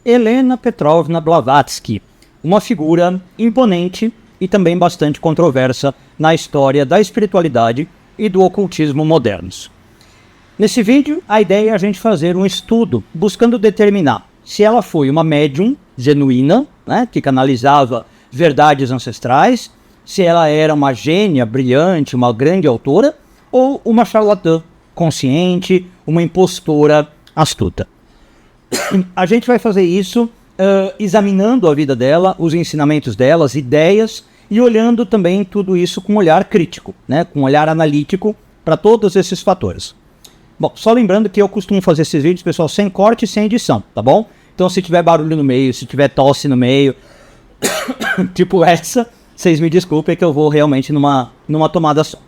Helena Petrovna Blavatsky, uma figura imponente e também bastante controversa na história da espiritualidade e do ocultismo modernos. Nesse vídeo, a ideia é a gente fazer um estudo buscando determinar se ela foi uma médium genuína, né, que canalizava verdades ancestrais, se ela era uma gênia brilhante, uma grande autora, ou uma charlatã consciente, uma impostora astuta. A gente vai fazer isso examinando a vida dela, os ensinamentos dela, as ideias, e olhando também tudo isso com um olhar crítico, né, com um olhar analítico para todos esses fatores. Bom, só lembrando que eu costumo fazer esses vídeos, pessoal, sem corte e sem edição, tá bom? Então se tiver barulho no meio, se tiver tosse no meio, tipo essa, vocês me desculpem que eu vou realmente numa tomada só.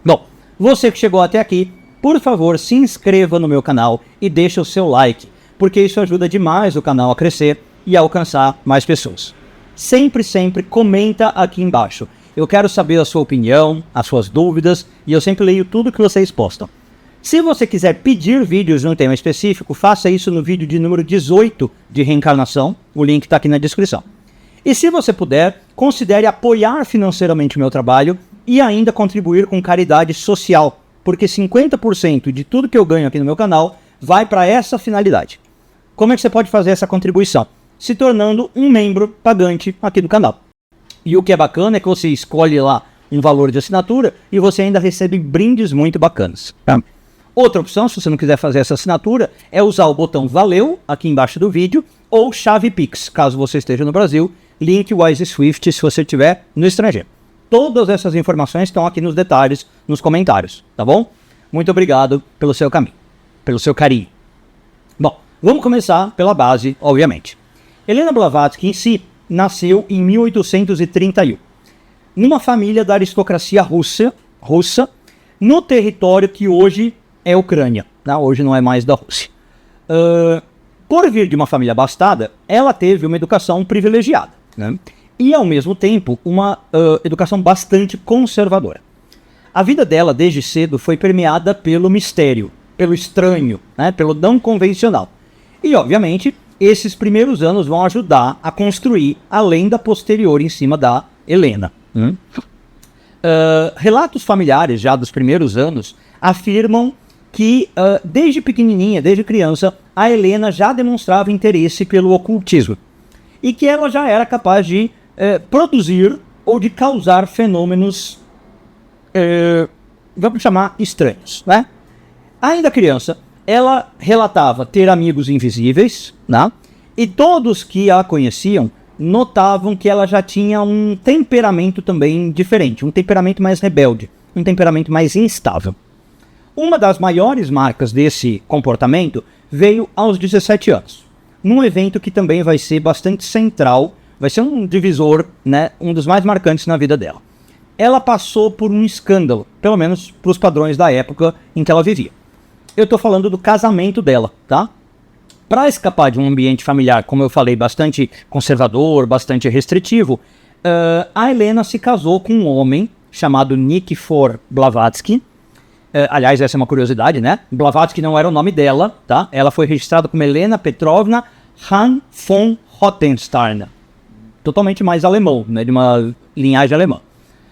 Bom, você que chegou até aqui, por favor, se inscreva no meu canal e deixe o seu like, porque isso ajuda demais o canal a crescer e a alcançar mais pessoas. Sempre comenta aqui embaixo. Eu quero saber a sua opinião, as suas dúvidas, e eu sempre leio tudo que vocês postam. Se você quiser pedir vídeos num tema específico, faça isso no vídeo de número 18 de reencarnação, o link está aqui na descrição. E se você puder, considere apoiar financeiramente o meu trabalho e ainda contribuir com caridade social, porque 50% de tudo que eu ganho aqui no meu canal vai para essa finalidade. Como é que você pode fazer essa contribuição? Se tornando um membro pagante aqui do canal. E o que é bacana é que você escolhe lá um valor de assinatura e você ainda recebe brindes muito bacanas. Tá? Outra opção, se você não quiser fazer essa assinatura, é usar o botão Valeu aqui embaixo do vídeo ou chave Pix, caso você esteja no Brasil, link Wise Swift se você estiver no estrangeiro. Todas essas informações estão aqui nos detalhes, nos comentários, tá bom? Muito obrigado pelo seu caminho, pelo seu carinho. Bom, vamos começar pela base, obviamente. Helena Blavatsky em si nasceu em 1831, numa família da aristocracia russa, no território que hoje é Ucrânia, né? Hoje não é mais da Rússia. Por vir de uma família abastada, ela teve uma educação privilegiada, né? E ao mesmo tempo uma educação bastante conservadora. A vida dela desde cedo foi permeada pelo mistério, pelo estranho, né? Pelo não convencional. E obviamente esses primeiros anos vão ajudar a construir a lenda posterior em cima da Helena. Relatos familiares já dos primeiros anos afirmam que desde pequenininha, desde criança, a Helena já demonstrava interesse pelo ocultismo e que ela já era capaz de produzir ou de causar fenômenos, vamos chamar, estranhos, né? Ainda criança, ela relatava ter amigos invisíveis, né? E todos que a conheciam notavam que ela já tinha um temperamento também diferente, um temperamento mais rebelde, um temperamento mais instável. Uma das maiores marcas desse comportamento veio aos 17 anos, num evento que também vai ser bastante central, vai ser um divisor, né, um dos mais marcantes na vida dela. Ela passou por um escândalo, pelo menos para os padrões da época em que ela vivia. Eu estou falando do casamento dela, tá? Para escapar de um ambiente familiar, como eu falei, bastante conservador, bastante restritivo, a Helena se casou com um homem chamado Nikifor Blavatsky. Aliás, essa é uma curiosidade, né? Blavatsky não era o nome dela, tá? Ela foi registrada como Helena Petrovna Hahn von Hottenstein. Totalmente mais alemão, né? De uma linhagem alemã.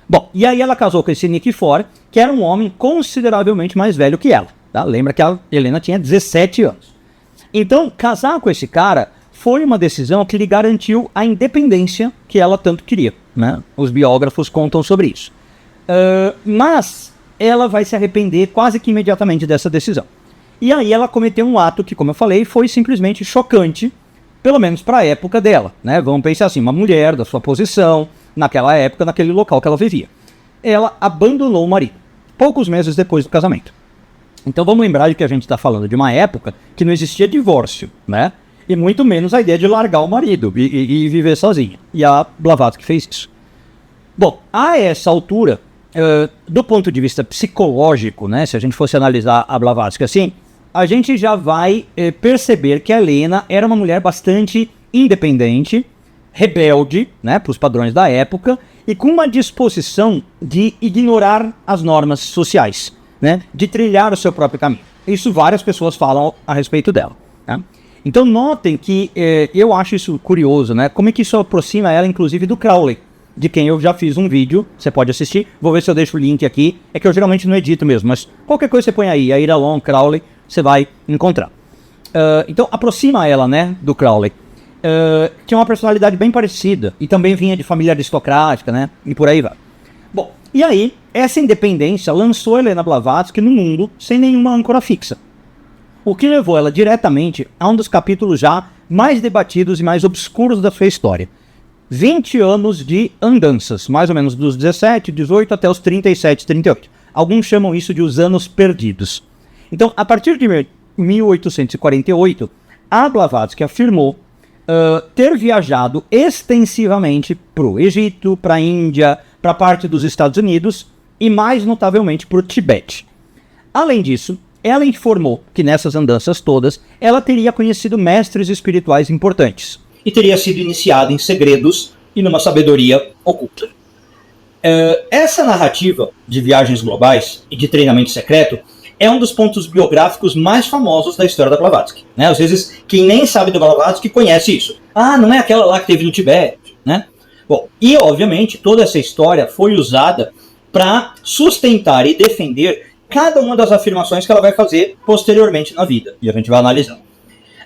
Bom, e aí ela casou com esse Nikifor, que era um homem consideravelmente mais velho que ela. Tá? Lembra que a Helena tinha 17 anos. Então, casar com esse cara foi uma decisão que lhe garantiu a independência que ela tanto queria, né? Os biógrafos contam sobre isso. Mas ela vai se arrepender quase que imediatamente dessa decisão. E aí ela cometeu um ato que, como eu falei, foi simplesmente chocante, pelo menos para a época dela, né? Vamos pensar assim, uma mulher da sua posição, naquela época, naquele local que ela vivia. Ela abandonou o marido, poucos meses depois do casamento. Então vamos lembrar de que a gente está falando de uma época que não existia divórcio, né? E muito menos a ideia de largar o marido e viver sozinha. E a Blavatsky fez isso. Bom, a essa altura, do ponto de vista psicológico, né? Se a gente fosse analisar a Blavatsky assim, a gente já vai perceber que a Helena era uma mulher bastante independente, rebelde, né? Para os padrões da época, e com uma disposição de ignorar as normas sociais, né, de trilhar o seu próprio caminho. Isso várias pessoas falam a respeito dela. Tá? Então notem que eu acho isso curioso, né? Como é que isso aproxima ela, inclusive, do Crowley, de quem eu já fiz um vídeo, você pode assistir, vou ver se eu deixo o link aqui, é que eu geralmente não edito mesmo, mas qualquer coisa você põe aí, Ada Long, Crowley, você vai encontrar. Então aproxima ela, né, do Crowley. Tinha uma personalidade bem parecida, e também vinha de família aristocrática, né, e por aí vai. Bom, e aí, essa independência lançou Helena Blavatsky no mundo sem nenhuma âncora fixa. O que levou ela diretamente a um dos capítulos já mais debatidos e mais obscuros da sua história. 20 anos de andanças, mais ou menos dos 17, 18 até os 37, 38. Alguns chamam isso de os anos perdidos. Então, a partir de 1848, a Blavatsky afirmou ter viajado extensivamente para o Egito, para a Índia, para parte dos Estados Unidos e, mais notavelmente, para o Tibete. Além disso, ela informou que nessas andanças todas, ela teria conhecido mestres espirituais importantes e teria sido iniciada em segredos e numa sabedoria oculta. Essa narrativa de viagens globais e de treinamento secreto é um dos pontos biográficos mais famosos da história da Blavatsky, né? Às vezes, quem nem sabe da Blavatsky conhece isso. Ah, não é aquela lá que teve no Tibete, né? Bom, e obviamente toda essa história foi usada para sustentar e defender cada uma das afirmações que ela vai fazer posteriormente na vida. E a gente vai analisar.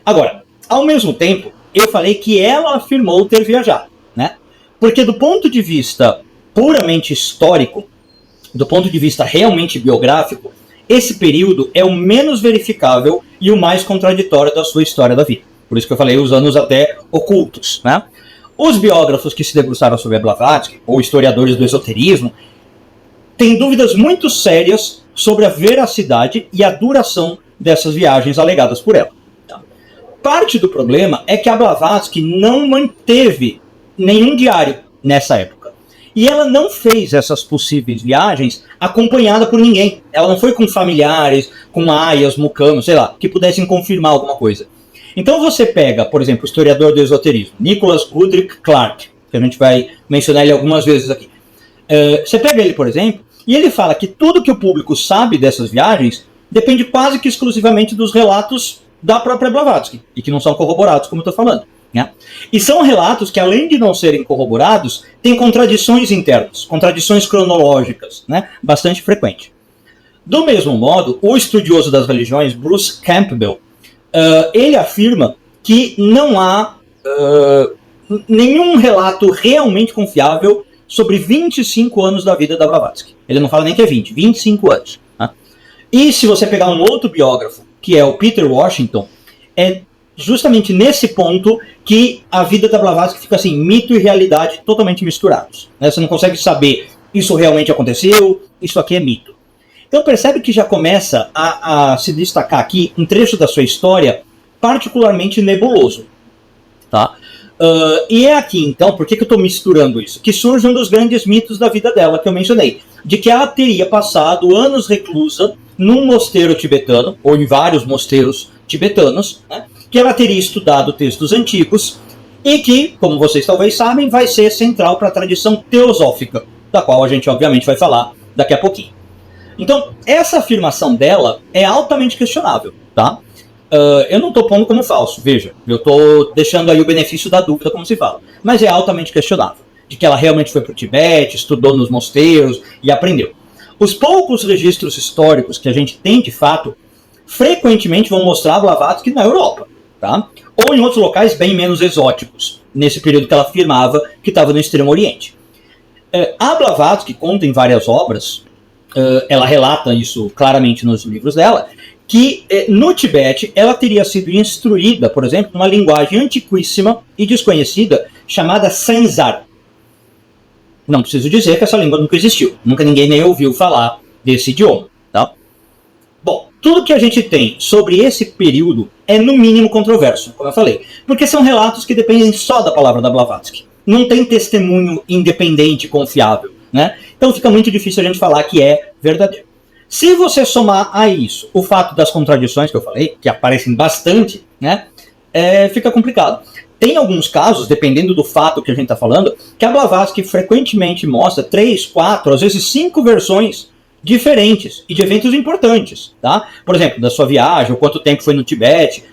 Agora, ao mesmo tempo, eu falei que ela afirmou ter viajado, né? Porque do ponto de vista puramente histórico, do ponto de vista realmente biográfico, esse período é o menos verificável e o mais contraditório da sua história da vida. Por isso que eu falei os anos até ocultos, né? Os biógrafos que se debruçaram sobre a Blavatsky, ou historiadores do esoterismo, têm dúvidas muito sérias sobre a veracidade e a duração dessas viagens alegadas por ela. Parte do problema é que a Blavatsky não manteve nenhum diário nessa época. E ela não fez essas possíveis viagens acompanhada por ninguém. Ela não foi com familiares, com aias, mucamas, sei lá, que pudessem confirmar alguma coisa. Então você pega, por exemplo, o historiador do esoterismo, Nicholas Goodrick Clarke, que a gente vai mencionar ele algumas vezes aqui. Você pega ele, por exemplo, e ele fala que tudo que o público sabe dessas viagens depende quase que exclusivamente dos relatos da própria Blavatsky, e que não são corroborados, como eu estou falando, né? E são relatos que, além de não serem corroborados, têm contradições internas, contradições cronológicas, né? Bastante frequente. Do mesmo modo, o estudioso das religiões, Bruce Campbell, ele afirma que não há nenhum relato realmente confiável sobre 25 anos da vida da Blavatsky. Ele não fala nem que é 20, 25 anos. Né? E se você pegar um outro biógrafo, que é o Peter Washington, é justamente nesse ponto que a vida da Blavatsky fica assim, mito e realidade totalmente misturados. Né? Você não consegue saber, isso realmente aconteceu, isso aqui é mito. Então percebe que já começa a se destacar aqui um trecho da sua história particularmente nebuloso. Tá? E é aqui, então, por que eu estou misturando isso? Que surge um dos grandes mitos da vida dela, que eu mencionei. De que ela teria passado anos reclusa num mosteiro tibetano, ou em vários mosteiros tibetanos, né, que ela teria estudado textos antigos, e que, como vocês talvez sabem, vai ser central para a tradição teosófica, da qual a gente obviamente vai falar daqui a pouquinho. Então, essa afirmação dela é altamente questionável, tá? Eu não estou pondo como falso, veja, eu estou deixando aí o benefício da dúvida, como se fala, mas é altamente questionável, de que ela realmente foi para o Tibete, estudou nos mosteiros e aprendeu. Os poucos registros históricos que a gente tem, de fato, frequentemente vão mostrar a Blavatsky na Europa, tá? Ou em outros locais bem menos exóticos, nesse período que ela afirmava que estava no Extremo Oriente. A Blavatsky conta em várias obras, ela relata isso claramente nos livros dela, que no Tibete ela teria sido instruída, por exemplo, numa linguagem antiquíssima e desconhecida chamada Sanzar. Não preciso dizer que essa língua nunca existiu, nunca ninguém nem ouviu falar desse idioma. Tá? Bom, tudo que a gente tem sobre esse período é no mínimo controverso, como eu falei, porque são relatos que dependem só da palavra da Blavatsky. Não tem testemunho independente confiável, né? Então fica muito difícil a gente falar que é verdadeiro. Se você somar a isso o fato das contradições que eu falei, que aparecem bastante, né, fica complicado. Tem alguns casos, dependendo do fato que a gente está falando, que a Blavatsky frequentemente mostra 3, 4, às vezes 5 versões diferentes e de eventos importantes. Tá? Por exemplo, da sua viagem, ou quanto tempo foi no Tibete,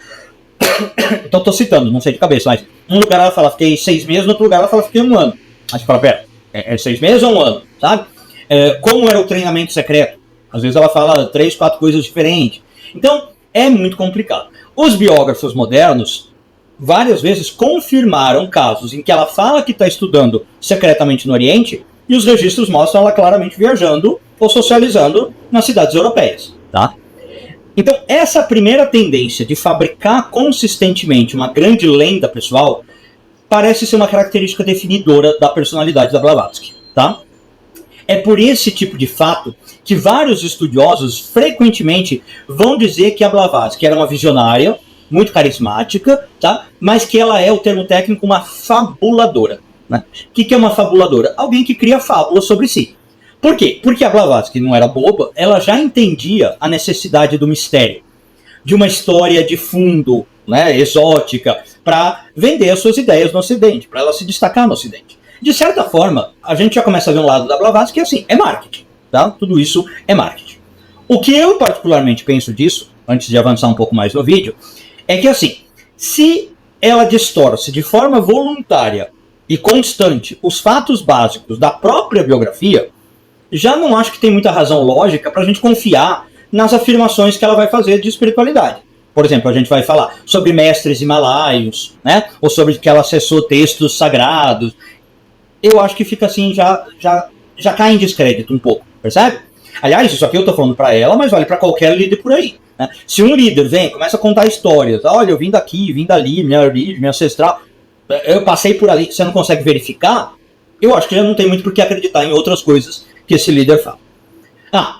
Então estou citando, não sei de cabeça, mas um lugar ela fala fiquei 6 meses, no outro lugar ela fala fiquei 1 ano. Aí você fala, pera, é 6 meses ou 1 ano, sabe? Como era o treinamento secreto? Às vezes ela fala 3, 4 coisas diferentes. Então é muito complicado. Os biógrafos modernos várias vezes confirmaram casos em que ela fala que está estudando secretamente no Oriente e os registros mostram ela claramente viajando ou socializando nas cidades europeias, tá? Então, essa primeira tendência de fabricar consistentemente uma grande lenda pessoal parece ser uma característica definidora da personalidade da Blavatsky, tá? É por esse tipo de fato que vários estudiosos frequentemente vão dizer que a Blavatsky era uma visionária, muito carismática, tá? Mas que ela é, o termo técnico, uma fabuladora. Né? O que é uma fabuladora? Alguém que cria fábulas sobre si. Por quê? Porque a Blavatsky não era boba, ela já entendia a necessidade do mistério, de uma história de fundo, né, exótica, para vender as suas ideias no Ocidente, para ela se destacar no Ocidente. De certa forma, a gente já começa a ver um lado da Blavatsky que é assim, é marketing. Tá? Tudo isso é marketing. O que eu particularmente penso disso, antes de avançar um pouco mais no vídeo, é que assim, se ela distorce de forma voluntária e constante os fatos básicos da própria biografia, já não acho que tem muita razão lógica para a gente confiar nas afirmações que ela vai fazer de espiritualidade. Por exemplo, a gente vai falar sobre mestres himalaios, né? Ou sobre que ela acessou textos sagrados. Eu acho que fica assim, já cai em descrédito um pouco, percebe? Aliás, isso aqui eu estou falando para ela, mas vale para qualquer líder por aí. Né? Se um líder vem, começa a contar histórias, olha, eu vim daqui, vim dali, minha origem, minha ancestral, eu passei por ali, você não consegue verificar, eu acho que já não tem muito por que acreditar em outras coisas que esse líder fala.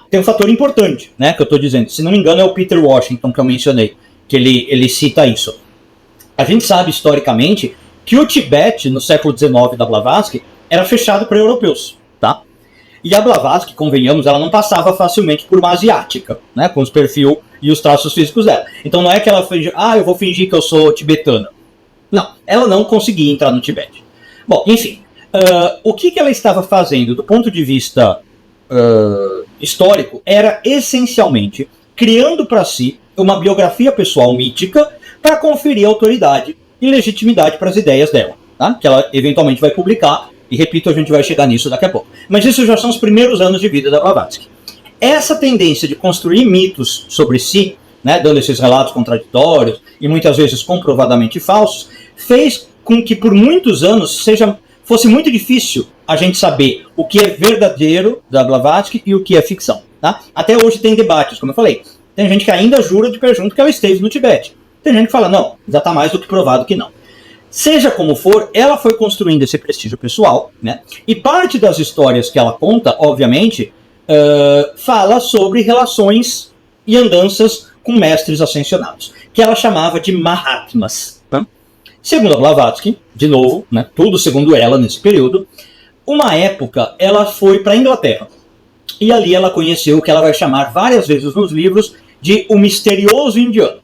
Tem um fator importante, né, que eu estou dizendo. Se não me engano é o Peter Washington que eu mencionei, que ele cita isso. A gente sabe historicamente que o Tibete, no século XIX da Blavatsky, era fechado para europeus, tá? E a Blavatsky, convenhamos, ela não passava facilmente por uma asiática, né, com os perfil e os traços físicos dela. Então não é que ela finge, eu vou fingir que eu sou tibetana. Não, ela não conseguia entrar no Tibete. Bom, enfim, o que ela estava fazendo do ponto de vista histórico era essencialmente criando para si uma biografia pessoal mítica para conferir autoridade e legitimidade para as ideias dela, tá? Que ela eventualmente vai publicar, e repito, a gente vai chegar nisso daqui a pouco. Mas isso já são os primeiros anos de vida da Blavatsky. Essa tendência de construir mitos sobre si, né, dando esses relatos contraditórios e muitas vezes comprovadamente falsos, fez com que por muitos anos fosse muito difícil a gente saber o que é verdadeiro da Blavatsky e o que é ficção. Tá? Até hoje tem debates, como eu falei. Tem gente que ainda jura de pé junto que ela esteve no Tibete. Tem gente que fala, não, já está mais do que provado que não. Seja como for, ela foi construindo esse prestígio pessoal, né? E parte das histórias que ela conta, obviamente, fala sobre relações e andanças com mestres ascensionados, que ela chamava de Mahatmas. Tá? Segundo a Blavatsky, de novo, né, tudo segundo ela nesse período, uma época ela foi para a Inglaterra. E ali ela conheceu o que ela vai chamar várias vezes nos livros de o misterioso indiano.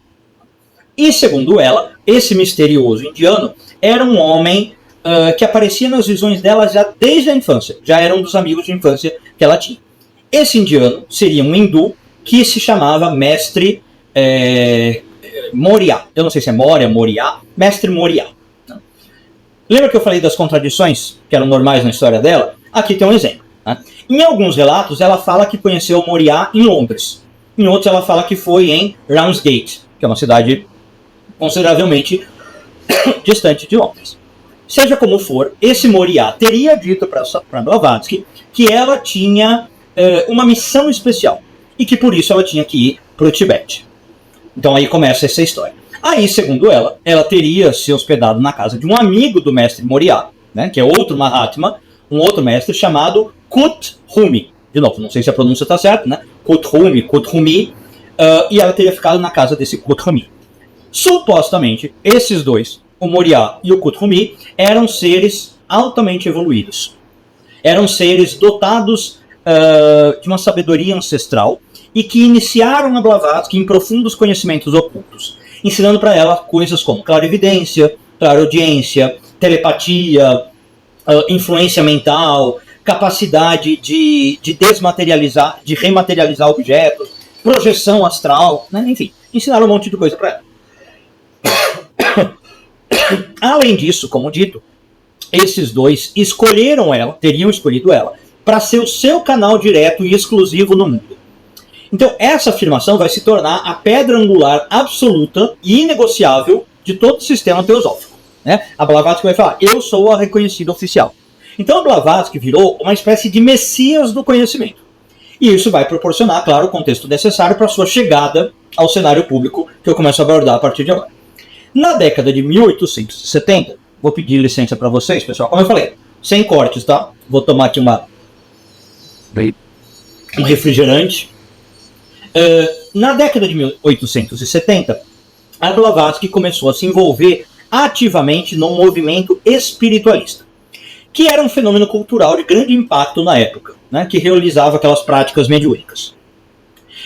E segundo ela, esse misterioso indiano era um homem que aparecia nas visões dela já desde a infância. Já era um dos amigos de infância que ela tinha. Esse indiano seria um hindu que se chamava Mestre Moriá. Eu não sei se é Moriá, Mestre Moriá. Lembra que eu falei das contradições que eram normais na história dela? Aqui tem um exemplo. Né? Em alguns relatos, ela fala que conheceu Moriá em Londres. Em outros, ela fala que foi em Ramsgate, que é uma cidade consideravelmente distante de Londres. Seja como for, esse Moriá teria dito para Blavatsky que ela tinha uma missão especial e que por isso ela tinha que ir para o Tibete. Então aí começa essa história. Aí, segundo ela teria se hospedado na casa de um amigo do mestre Moriá, né, que é outro Mahatma, um outro mestre chamado Kuthumi. De novo, não sei se a pronúncia está certa, né? Kuthumi, e ela teria ficado na casa desse Kuthumi. Supostamente, esses dois, o Moriá e o Kuthumi, eram seres altamente evoluídos. Eram seres dotados de uma sabedoria ancestral e que iniciaram a Blavatsky em profundos conhecimentos ocultos, ensinando para ela coisas como clarividência, clareaudiência, telepatia, influência mental, capacidade de desmaterializar, de rematerializar objetos, projeção astral, né? Enfim, ensinaram um monte de coisa para ela. Além disso, como dito, esses dois teriam escolhido ela, para ser o seu canal direto e exclusivo no mundo. Então, essa afirmação vai se tornar a pedra angular absoluta e inegociável de todo o sistema teosófico. Né? A Blavatsky vai falar, eu sou a reconhecida oficial. Então, a Blavatsky virou uma espécie de messias do conhecimento. E isso vai proporcionar, claro, o contexto necessário para a sua chegada ao cenário público, que eu começo a abordar a partir de agora. Na década de 1870, vou pedir licença para vocês, pessoal, como eu falei, sem cortes, tá? Vou tomar aqui um refrigerante. Na década de 1870, a Blavatsky começou a se envolver ativamente no movimento espiritualista, que era um fenômeno cultural de grande impacto na época, né, que realizava aquelas práticas mediúnicas.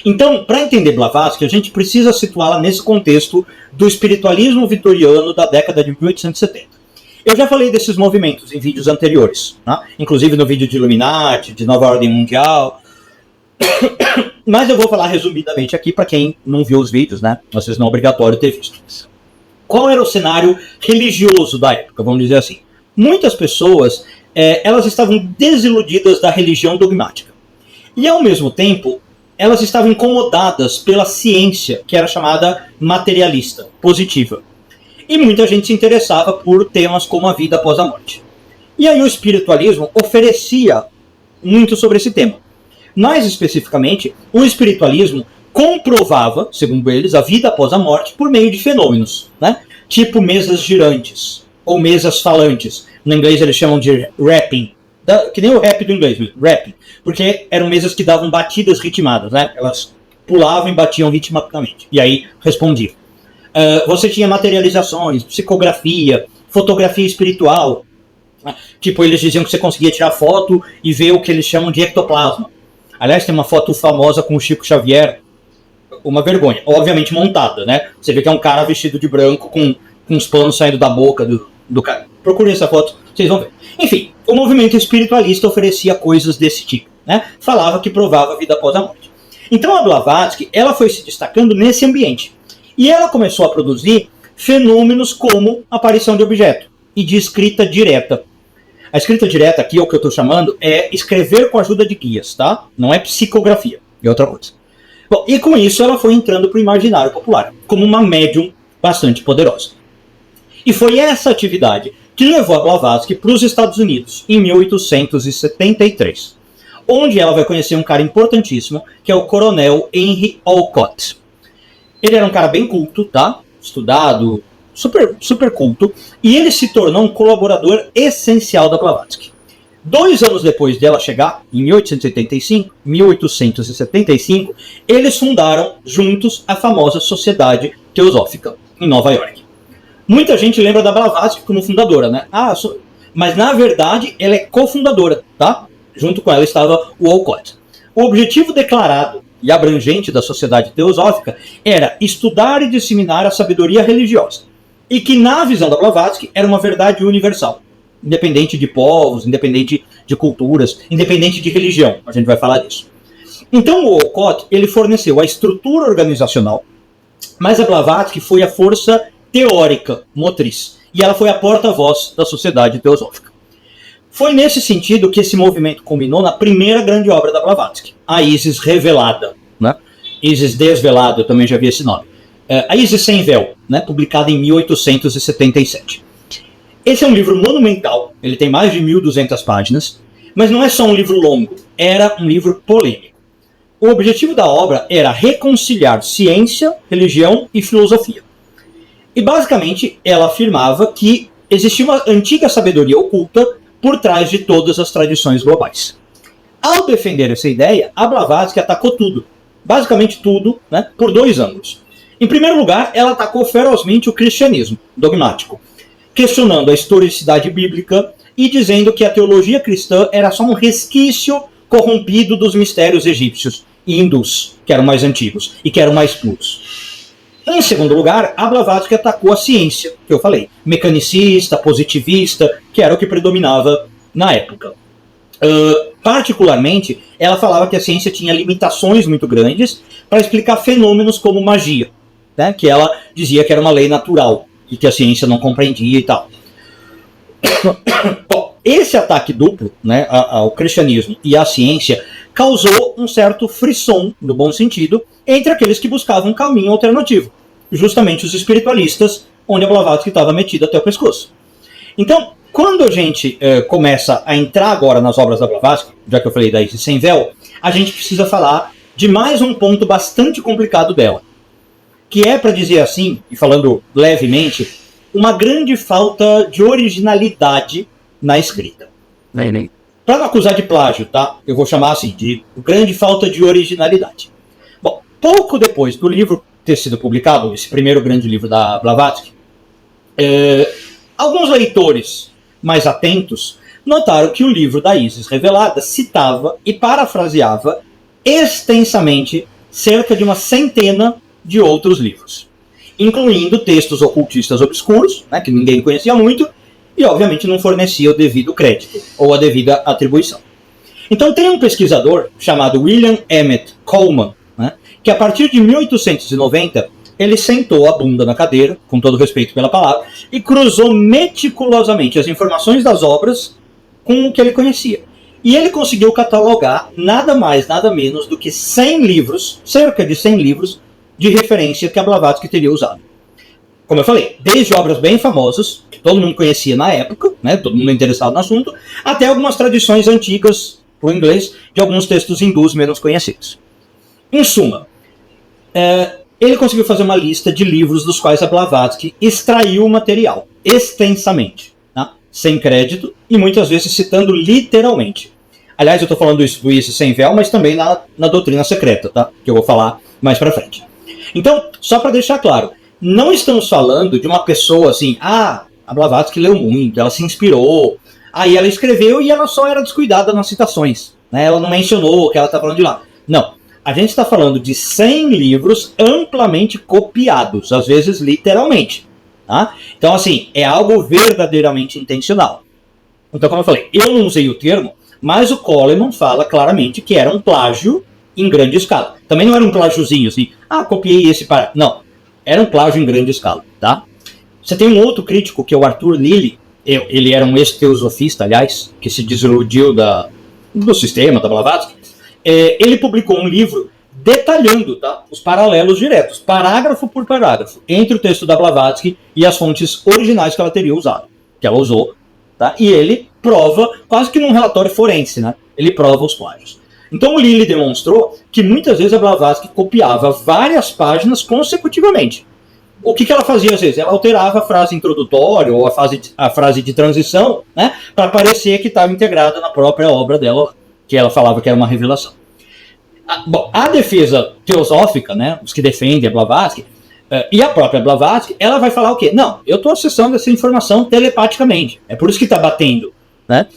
Então, para entender Blavatsky, a gente precisa situá-la nesse contexto do espiritualismo vitoriano da década de 1870. Eu já falei desses movimentos em vídeos anteriores, né, inclusive no vídeo de Illuminati, de Nova Ordem Mundial, mas eu vou falar resumidamente aqui para quem não viu os vídeos, né, vocês não é obrigatório ter visto. Qual era o cenário religioso da época, vamos dizer assim? Muitas pessoas, elas estavam desiludidas da religião dogmática. E, ao mesmo tempo, elas estavam incomodadas pela ciência, que era chamada materialista, positiva. E muita gente se interessava por temas como a vida após a morte. E aí o espiritualismo oferecia muito sobre esse tema. Mais especificamente, o espiritualismo comprovava, segundo eles, a vida após a morte por meio de fenômenos, né? Tipo mesas girantes, ou mesas falantes. No inglês eles chamam de rapping, que nem o rap do inglês, rapping, porque eram mesas que davam batidas ritmadas, né? Elas pulavam e batiam ritmicamente, e aí respondiam. Você tinha materializações, psicografia, fotografia espiritual. Tipo, eles diziam que você conseguia tirar foto e ver o que eles chamam de ectoplasma. Aliás, tem uma foto famosa com o Chico Xavier, uma vergonha, obviamente montada, né? Você vê que é um cara vestido de branco com uns panos saindo da boca do cara. Procurem essa foto, vocês vão ver. Enfim, o movimento espiritualista oferecia coisas desse tipo, né? Falava que provava a vida após a morte. Então a Blavatsky, ela foi se destacando nesse ambiente. E ela começou a produzir fenômenos como aparição de objeto e de escrita direta. A escrita direta aqui, o que eu estou chamando, é escrever com a ajuda de guias, tá? Não é psicografia, é outra coisa. Bom, e com isso ela foi entrando para o imaginário popular, como uma médium bastante poderosa. E foi essa atividade que levou a Blavatsky para os Estados Unidos, em 1873, onde ela vai conhecer um cara importantíssimo, que é o coronel Henry Olcott. Ele era um cara bem culto, tá? Estudado, super culto, e ele se tornou um colaborador essencial da Blavatsky. 2 anos depois dela chegar, em 1875, eles fundaram juntos a famosa Sociedade Teosófica, em Nova York. Muita gente lembra da Blavatsky como fundadora, né? Mas na verdade ela é cofundadora, tá? Junto com ela estava o Olcott. O objetivo declarado e abrangente da Sociedade Teosófica era estudar e disseminar a sabedoria religiosa, e que na visão da Blavatsky era uma verdade universal, independente de povos, independente de culturas, independente de religião. A gente vai falar disso. Então o Olcott, ele forneceu a estrutura organizacional, mas a Blavatsky foi a força teórica, motriz, e ela foi a porta-voz da Sociedade Teosófica. Foi nesse sentido que esse movimento culminou na primeira grande obra da Blavatsky, a Isis Revelada, né? Isis Desvelada, eu também já vi esse nome. A Isis Sem Véu, né? Publicada em 1877. Esse é um livro monumental, ele tem mais de 1.200 páginas, mas não é só um livro longo, era um livro polêmico. O objetivo da obra era reconciliar ciência, religião e filosofia. E basicamente ela afirmava que existia uma antiga sabedoria oculta por trás de todas as tradições globais. Ao defender essa ideia, a Blavatsky atacou tudo, basicamente tudo, né, por 2 ângulos. Em primeiro lugar, ela atacou ferozmente o cristianismo dogmático, questionando a historicidade bíblica e dizendo que a teologia cristã era só um resquício corrompido dos mistérios egípcios e hindus, que eram mais antigos e que eram mais puros. Em segundo lugar, a Blavatsky atacou a ciência, que eu falei, mecanicista, positivista, que era o que predominava na época. Particularmente, ela falava que a ciência tinha limitações muito grandes para explicar fenômenos como magia, né, que ela dizia que era uma lei natural, e que a ciência não compreendia e tal. Bom, esse ataque duplo, né, ao cristianismo e à ciência causou um certo frisson, no bom sentido, entre aqueles que buscavam um caminho alternativo, justamente os espiritualistas, onde a Blavatsky estava metida até o pescoço. Então, quando a gente começa a entrar agora nas obras da Blavatsky, já que eu falei da Isis Sem Véu, a gente precisa falar de mais um ponto bastante complicado dela, que é, para dizer assim, e falando levemente, uma grande falta de originalidade na escrita. Para não acusar de plágio, tá? Eu vou chamar assim, de grande falta de originalidade. Bom, pouco depois do livro ter sido publicado, esse primeiro grande livro da Blavatsky, alguns leitores mais atentos notaram que o livro da Isis Revelada citava e parafraseava extensamente cerca de uma centena de outros livros, incluindo textos ocultistas obscuros, né, que ninguém conhecia muito, e obviamente não fornecia o devido crédito ou a devida atribuição. Então tem um pesquisador chamado William Emmett Coleman, né, que a partir de 1890 ele sentou a bunda na cadeira, com todo respeito pela palavra, e cruzou meticulosamente as informações das obras com o que ele conhecia. E ele conseguiu catalogar nada mais, nada menos do que 100 livros, cerca de 100 livros, de referência que a Blavatsky teria usado. Como eu falei, desde obras bem famosas, que todo mundo conhecia na época, né, todo mundo interessado no assunto, até algumas tradições antigas, o inglês, de alguns textos hindus menos conhecidos. Em suma, ele conseguiu fazer uma lista de livros dos quais a Blavatsky extraiu o material, extensamente, tá? Sem crédito e muitas vezes citando literalmente. Aliás, eu estou falando isso do Isis Sem Véu, mas também na doutrina secreta, tá? Que eu vou falar mais pra frente. Então, só para deixar claro, não estamos falando de uma pessoa assim, a Blavatsky leu muito, ela se inspirou, aí ela escreveu e ela só era descuidada nas citações, né? Ela não mencionou que ela está falando de lá. Não, a gente está falando de 100 livros amplamente copiados, às vezes literalmente. Tá? Então, assim, é algo verdadeiramente intencional. Então, como eu falei, eu não usei o termo, mas o Coleman fala claramente que era um plágio em grande escala. Também não era um plágiozinho assim, copiei esse para... Não, era um plágio em grande escala, tá? Você tem um outro crítico, que é o Arthur Lillie, ele era um ex-teosofista, aliás, que se desiludiu do sistema, da Blavatsky. Ele publicou um livro detalhando, tá, os paralelos diretos, parágrafo por parágrafo, entre o texto da Blavatsky e as fontes originais que ela teria usado, que ela usou, tá? E ele prova, quase que num relatório forense, né? Ele prova os plágios. Então o Lillie demonstrou que muitas vezes a Blavatsky copiava várias páginas consecutivamente. O que ela fazia às vezes? Ela alterava a frase introdutória ou a frase de transição, né, para parecer que estava integrada na própria obra dela, que ela falava que era uma revelação. Bom, a defesa teosófica, né, os que defendem a Blavatsky, e a própria Blavatsky, ela vai falar o quê? Não, eu estou acessando essa informação telepaticamente, é por isso que está batendo, né?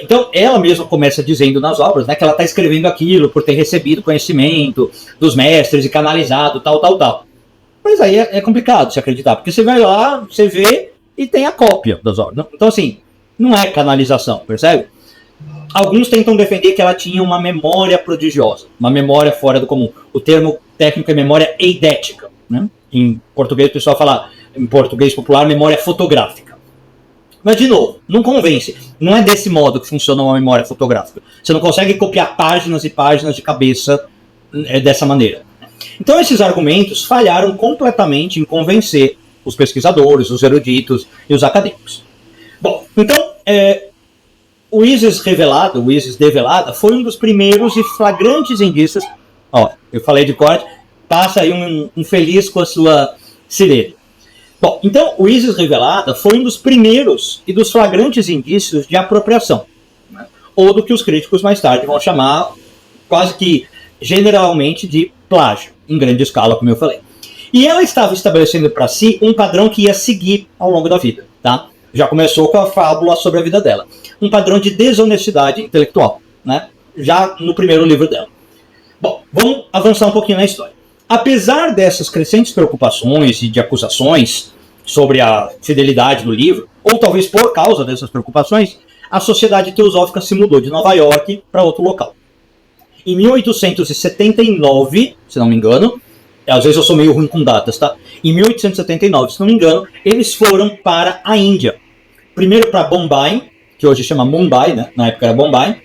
Então ela mesma começa dizendo nas obras, né, que ela está escrevendo aquilo por ter recebido conhecimento dos mestres e canalizado tal. Mas aí é complicado se acreditar, porque você vai lá, você vê e tem a cópia das obras. Então assim, não é canalização, percebe? Alguns tentam defender que ela tinha uma memória prodigiosa, uma memória fora do comum. O termo técnico é memória eidética, né? Em português o pessoal fala, em português popular, memória fotográfica. Mas, de novo, não convence. Não é desse modo que funciona uma memória fotográfica. Você não consegue copiar páginas e páginas de cabeça dessa maneira. Então, esses argumentos falharam completamente em convencer os pesquisadores, os eruditos e os acadêmicos. Bom, então, o Isis Revelada, o Isis Develada, foi um dos primeiros e flagrantes indícios. Ó, eu falei de corte, passa aí um feliz com a sua sirene. Bom, então o Isis Revelada foi um dos primeiros e dos flagrantes indícios de apropriação, né? Ou do que os críticos mais tarde vão chamar, quase que generalmente, de plágio, em grande escala, como eu falei. E ela estava estabelecendo para si um padrão que ia seguir ao longo da vida, tá? Já começou com a fábula sobre a vida dela. Um padrão de desonestidade intelectual, né? Já no primeiro livro dela. Bom, vamos avançar um pouquinho na história. Apesar dessas crescentes preocupações e de acusações sobre a fidelidade do livro, ou talvez por causa dessas preocupações, a Sociedade Teosófica se mudou de Nova York para outro local. Em 1879, se não me engano, às vezes eu sou meio ruim com datas, tá? Em 1879, se não me engano, eles foram para a Índia. Primeiro para Bombay, que hoje chama Mumbai, né? Na época era Bombay.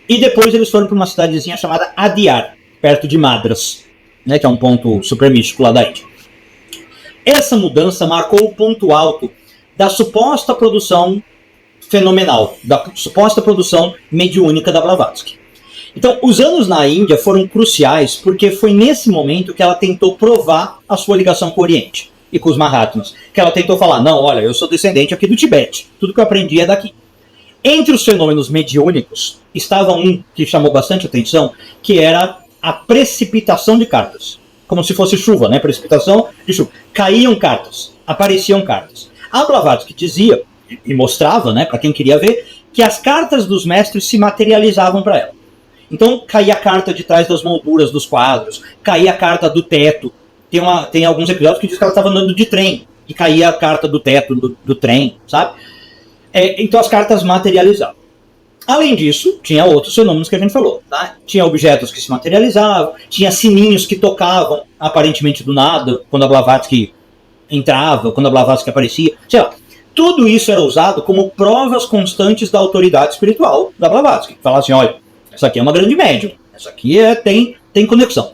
E depois eles foram para uma cidadezinha chamada Adyar, perto de Madras, né? Que é um ponto super místico lá da Índia. Essa mudança marcou o ponto alto da suposta produção fenomenal, da suposta produção mediúnica da Blavatsky. Então, os anos na Índia foram cruciais porque foi nesse momento que ela tentou provar a sua ligação com o Oriente e com os Mahatmas. Que ela tentou falar, não, olha, eu sou descendente aqui do Tibete, tudo que eu aprendi é daqui. Entre os fenômenos mediúnicos, estava um que chamou bastante atenção, que era a precipitação de cartas. Como se fosse chuva, né? Precipitação de chuva. Caíam cartas, apareciam cartas. A Blavatsky dizia, e mostrava, né, para quem queria ver, que as cartas dos mestres se materializavam para ela. Então caía a carta de trás das molduras dos quadros, caía a carta do teto. Tem alguns episódios que diz que ela estava andando de trem e caía a carta do teto do trem, sabe? Então as cartas materializavam. Além disso, tinha outros fenômenos que a gente falou. Tá? Tinha objetos que se materializavam, tinha sininhos que tocavam aparentemente do nada, quando a Blavatsky entrava, quando a Blavatsky aparecia. Sei lá. Tudo isso era usado como provas constantes da autoridade espiritual da Blavatsky. Falava assim, olha, essa aqui é uma grande médium, essa aqui tem conexão.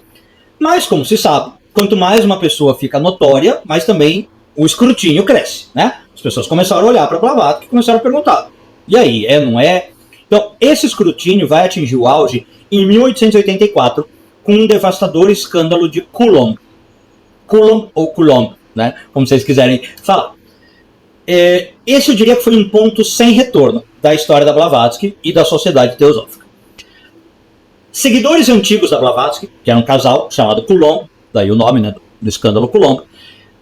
Mas, como se sabe, quanto mais uma pessoa fica notória, mais também o escrutínio cresce, né? As pessoas começaram a olhar para Blavatsky e começaram a perguntar, e aí, não é? Então, esse escrutínio vai atingir o auge em 1884, com um devastador escândalo de Coulomb. Coulomb ou Coulomb, né? Como vocês quiserem falar. Esse eu diria que foi um ponto sem retorno da história da Blavatsky e da Sociedade Teosófica. Seguidores antigos da Blavatsky, que era um casal chamado Coulomb, daí o nome, né, do escândalo Coulomb.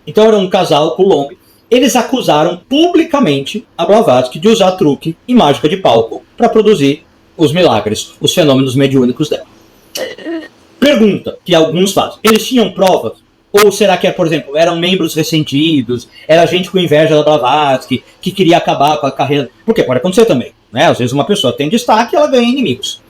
Então era um casal Coulomb. Eles acusaram publicamente a Blavatsky de usar truque e mágica de palco para produzir os milagres, os fenômenos mediúnicos dela. Pergunta que alguns fazem: eles tinham provas? Ou será que, por exemplo, eram membros ressentidos, era gente com inveja da Blavatsky, que queria acabar com a carreira? Porque pode acontecer também, né? Às vezes uma pessoa tem destaque e ela ganha inimigos.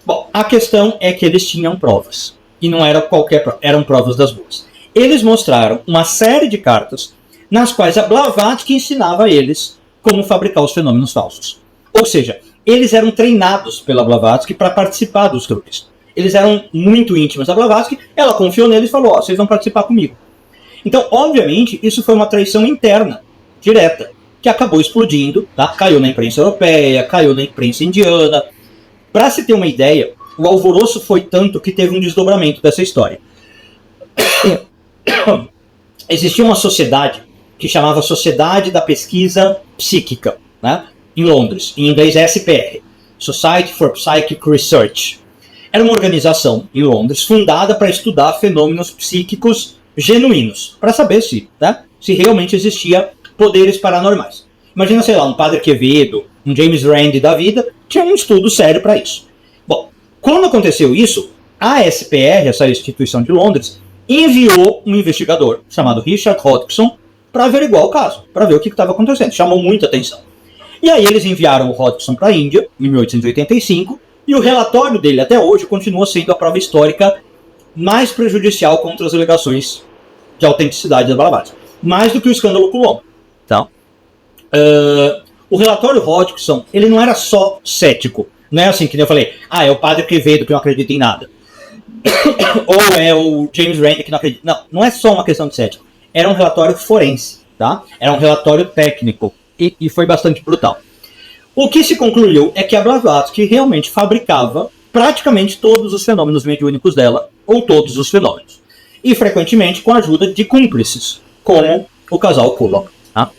Bom, a questão é que eles tinham provas. E não era qualquer prova, eram provas das boas. Eles mostraram uma série de cartas nas quais a Blavatsky ensinava a eles como fabricar os fenômenos falsos. Ou seja, eles eram treinados pela Blavatsky para participar dos truques. Eles eram muito íntimos da Blavatsky, ela confiou neles e falou, vocês vão participar comigo. Então, obviamente, isso foi uma traição interna, direta, que acabou explodindo, tá? Caiu na imprensa europeia, caiu na imprensa indiana. Para se ter uma ideia, o alvoroço foi tanto que teve um desdobramento dessa história. Existia uma sociedade que chamava Sociedade da Pesquisa Psíquica, né? Em Londres, em inglês é SPR, Society for Psychic Research. Era uma organização em Londres fundada para estudar fenômenos psíquicos genuínos, para saber se realmente existia poderes paranormais. Imagina, sei lá, um Padre Quevedo, um James Randi da vida, tinha um estudo sério para isso. Bom, quando aconteceu isso, a SPR, essa instituição de Londres, enviou um investigador chamado Richard Hodgson para averiguar o caso, para ver o que estava acontecendo. Chamou muita atenção. E aí eles enviaram o Hodgson para a Índia, em 1885, e o relatório dele até hoje continua sendo a prova histórica mais prejudicial contra as alegações de autenticidade da Blavatsky. Mais do que o escândalo Coulomb. Então, o relatório Hodgson, ele não era só cético. Não é assim que eu falei, é o Padre Quevedo que não acredita em nada. Ou é o James Randi que não acredita. Não, não é só uma questão de cético. Era um relatório forense, tá? Era um relatório técnico e foi bastante brutal. O que se concluiu é que a Blavatsky realmente fabricava praticamente todos os fenômenos mediúnicos dela, ou todos os fenômenos. E frequentemente com a ajuda de cúmplices, como o casal Coulomb. Tá?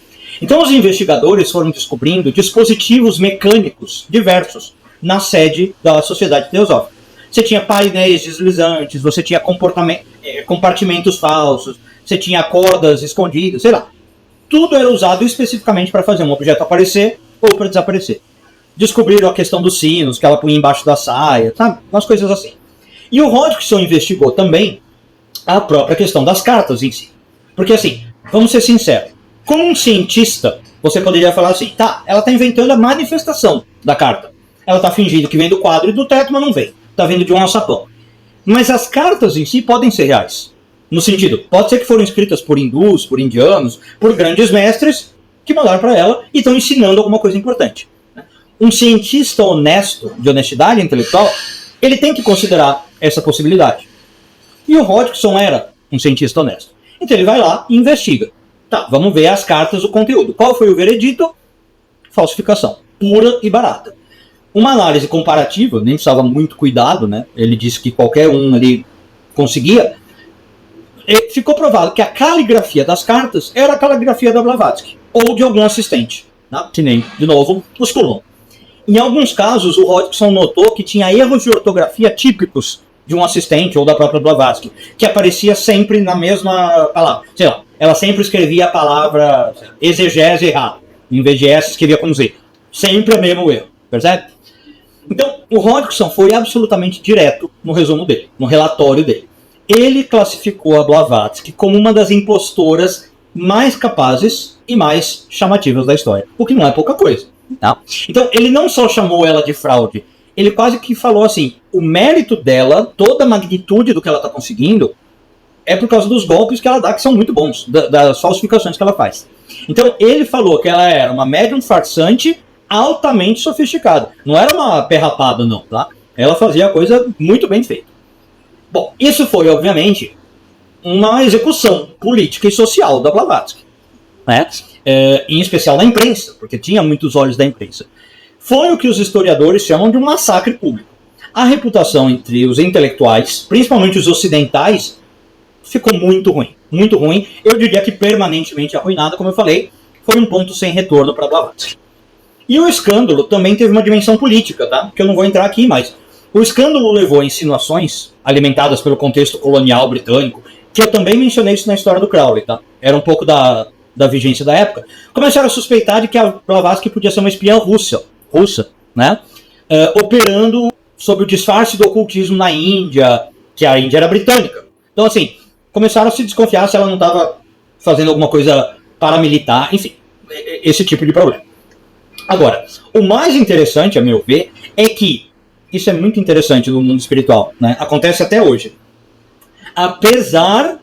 Então os investigadores foram descobrindo dispositivos mecânicos diversos na sede da Sociedade Teosófica. Você tinha painéis deslizantes, você tinha compartimentos falsos, você tinha cordas escondidas, sei lá. Tudo era usado especificamente para fazer um objeto aparecer ou para desaparecer. Descobriram a questão dos sinos, que ela punha embaixo da saia, sabe? Umas coisas assim. E o Hodgson investigou também a própria questão das cartas em si. Porque assim, vamos ser sinceros, como um cientista, você poderia falar assim, ela está inventando a manifestação da carta. Ela está fingindo que vem do quadro e do teto, mas não vem. Está vindo de um alçapão. Mas as cartas em si podem ser reais. No sentido, pode ser que foram escritas por hindus, por indianos, por grandes mestres que mandaram para ela e estão ensinando alguma coisa importante. Um cientista honesto, de honestidade intelectual, ele tem que considerar essa possibilidade. E o Hodgson era um cientista honesto. Então ele vai lá e investiga. Tá, vamos ver as cartas, o conteúdo. Qual foi o veredito? Falsificação. Pura e barata. Uma análise comparativa, nem precisava muito cuidado, né? Ele disse que qualquer um ali conseguia. E ficou provado que a caligrafia das cartas era a caligrafia da Blavatsky, ou de algum assistente. Né? Que nem, de novo, os Coulomb. Em alguns casos, o Hodgson notou que tinha erros de ortografia típicos de um assistente ou da própria Blavatsky, que aparecia sempre na mesma palavra. Sei lá, ela sempre escrevia a palavra exegese errado. Em vez de S, escrevia com Z. Sempre o mesmo erro, percebe? Então, o Hodgson foi absolutamente direto no resumo dele, no relatório dele. Ele classificou a Blavatsky como uma das impostoras mais capazes e mais chamativas da história, o que não é pouca coisa. Tá? Então, ele não só chamou ela de fraude, ele quase que falou assim, o mérito dela, toda a magnitude do que ela está conseguindo, é por causa dos golpes que ela dá, que são muito bons, das falsificações que ela faz. Então, ele falou que ela era uma médium farsante altamente sofisticada. Não era uma perrapada, não, tá? Ela fazia a coisa muito bem feita. Bom, isso foi, obviamente, uma execução política e social da Blavatsky, né? Em especial na imprensa, porque tinha muitos olhos da imprensa. Foi o que os historiadores chamam de um massacre público. A reputação entre os intelectuais, principalmente os ocidentais, ficou muito ruim. Muito ruim. Eu diria que permanentemente arruinada, como eu falei, foi um ponto sem retorno para Blavatsky. E o escândalo também teve uma dimensão política, tá? Que eu não vou entrar aqui, mas o escândalo levou a insinuações alimentadas pelo contexto colonial britânico, que eu também mencionei isso na história do Crowley, tá? Era um pouco da vigência da época. Começaram a suspeitar de que a Blavatsky podia ser uma espiã russa, né? Operando sob o disfarce do ocultismo na Índia, que a Índia era britânica. Então, assim, começaram a se desconfiar se ela não estava fazendo alguma coisa paramilitar, enfim, esse tipo de problema. Agora, o mais interessante, a meu ver, é que, isso é muito interessante no mundo espiritual, né? Acontece até hoje. Apesar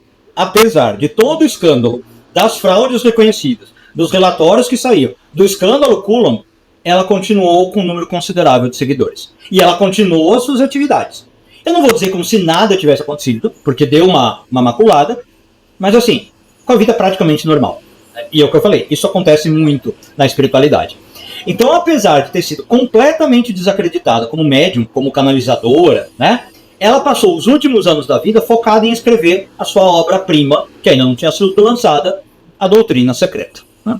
de todo o escândalo, das fraudes reconhecidas, dos relatórios que saíam, do escândalo Coulomb, ela continuou com um número considerável de seguidores. E ela continuou as suas atividades. Eu não vou dizer como se nada tivesse acontecido, porque deu uma maculada, mas assim, com a vida praticamente normal. E é o que eu falei, isso acontece muito na espiritualidade. Então, apesar de ter sido completamente desacreditada como médium, como canalizadora, né, ela passou os últimos anos da vida focada em escrever a sua obra-prima, que ainda não tinha sido lançada, A Doutrina Secreta. Né?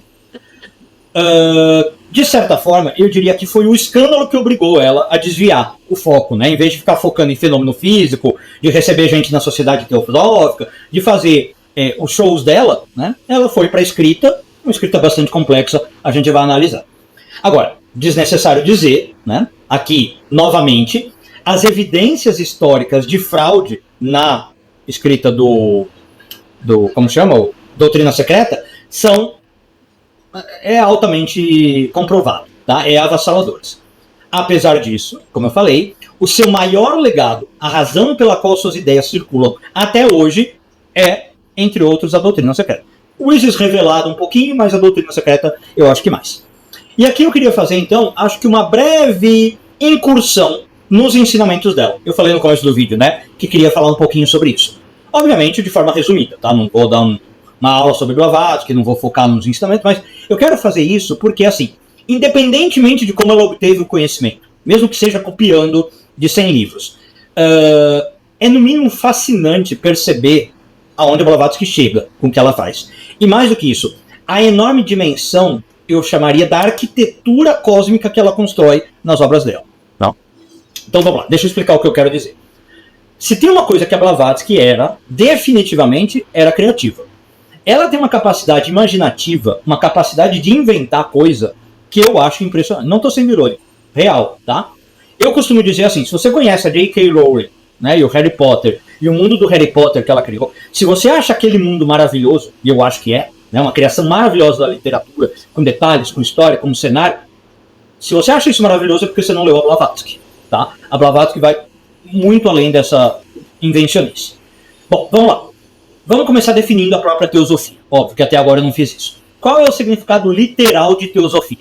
De certa forma, eu diria que foi o escândalo que obrigou ela a desviar o foco, né? Em vez de ficar focando em fenômeno físico, de receber gente na sociedade teosófica, de fazer os shows dela, né? Ela foi para a escrita, uma escrita bastante complexa, a gente vai analisar. Agora, desnecessário dizer, né? Aqui, novamente, as evidências históricas de fraude na escrita como chama? Doutrina Secreta, é altamente comprovado, tá? É avassaladoras. Apesar disso, como eu falei, o seu maior legado, a razão pela qual suas ideias circulam até hoje, é, entre outros, a Doutrina Secreta. O Isis revelado um pouquinho, mas a Doutrina Secreta eu acho que mais. E aqui eu queria fazer, então, acho que uma breve incursão nos ensinamentos dela. Eu falei no começo do vídeo, né, que queria falar um pouquinho sobre isso. Obviamente, de forma resumida, tá? Não vou dar uma aula sobre Blavatsky, não vou focar nos ensinamentos, mas eu quero fazer isso porque, assim, independentemente de como ela obteve o conhecimento, mesmo que seja copiando de 100 livros, é no mínimo fascinante perceber aonde a Blavatsky chega com o que ela faz. E mais do que isso, a enorme dimensão, eu chamaria da arquitetura cósmica que ela constrói nas obras dela. Não. Então vamos lá, deixa eu explicar o que eu quero dizer. Se tem uma coisa que a Blavatsky definitivamente era criativa. Ela tem uma capacidade imaginativa, uma capacidade de inventar coisa que eu acho impressionante. Não estou sendo irônico, real, tá? Eu costumo dizer assim, se você conhece a J.K. Rowling, né, e o Harry Potter, e o mundo do Harry Potter que ela criou, se você acha aquele mundo maravilhoso, e eu acho que é, né, uma criação maravilhosa da literatura, com detalhes, com história, com cenário, se você acha isso maravilhoso é porque você não leu a Blavatsky, tá? A Blavatsky vai muito além dessa invencionice. Bom, vamos lá. Vamos começar definindo a própria teosofia. Óbvio que até agora eu não fiz isso. Qual é o significado literal de teosofia?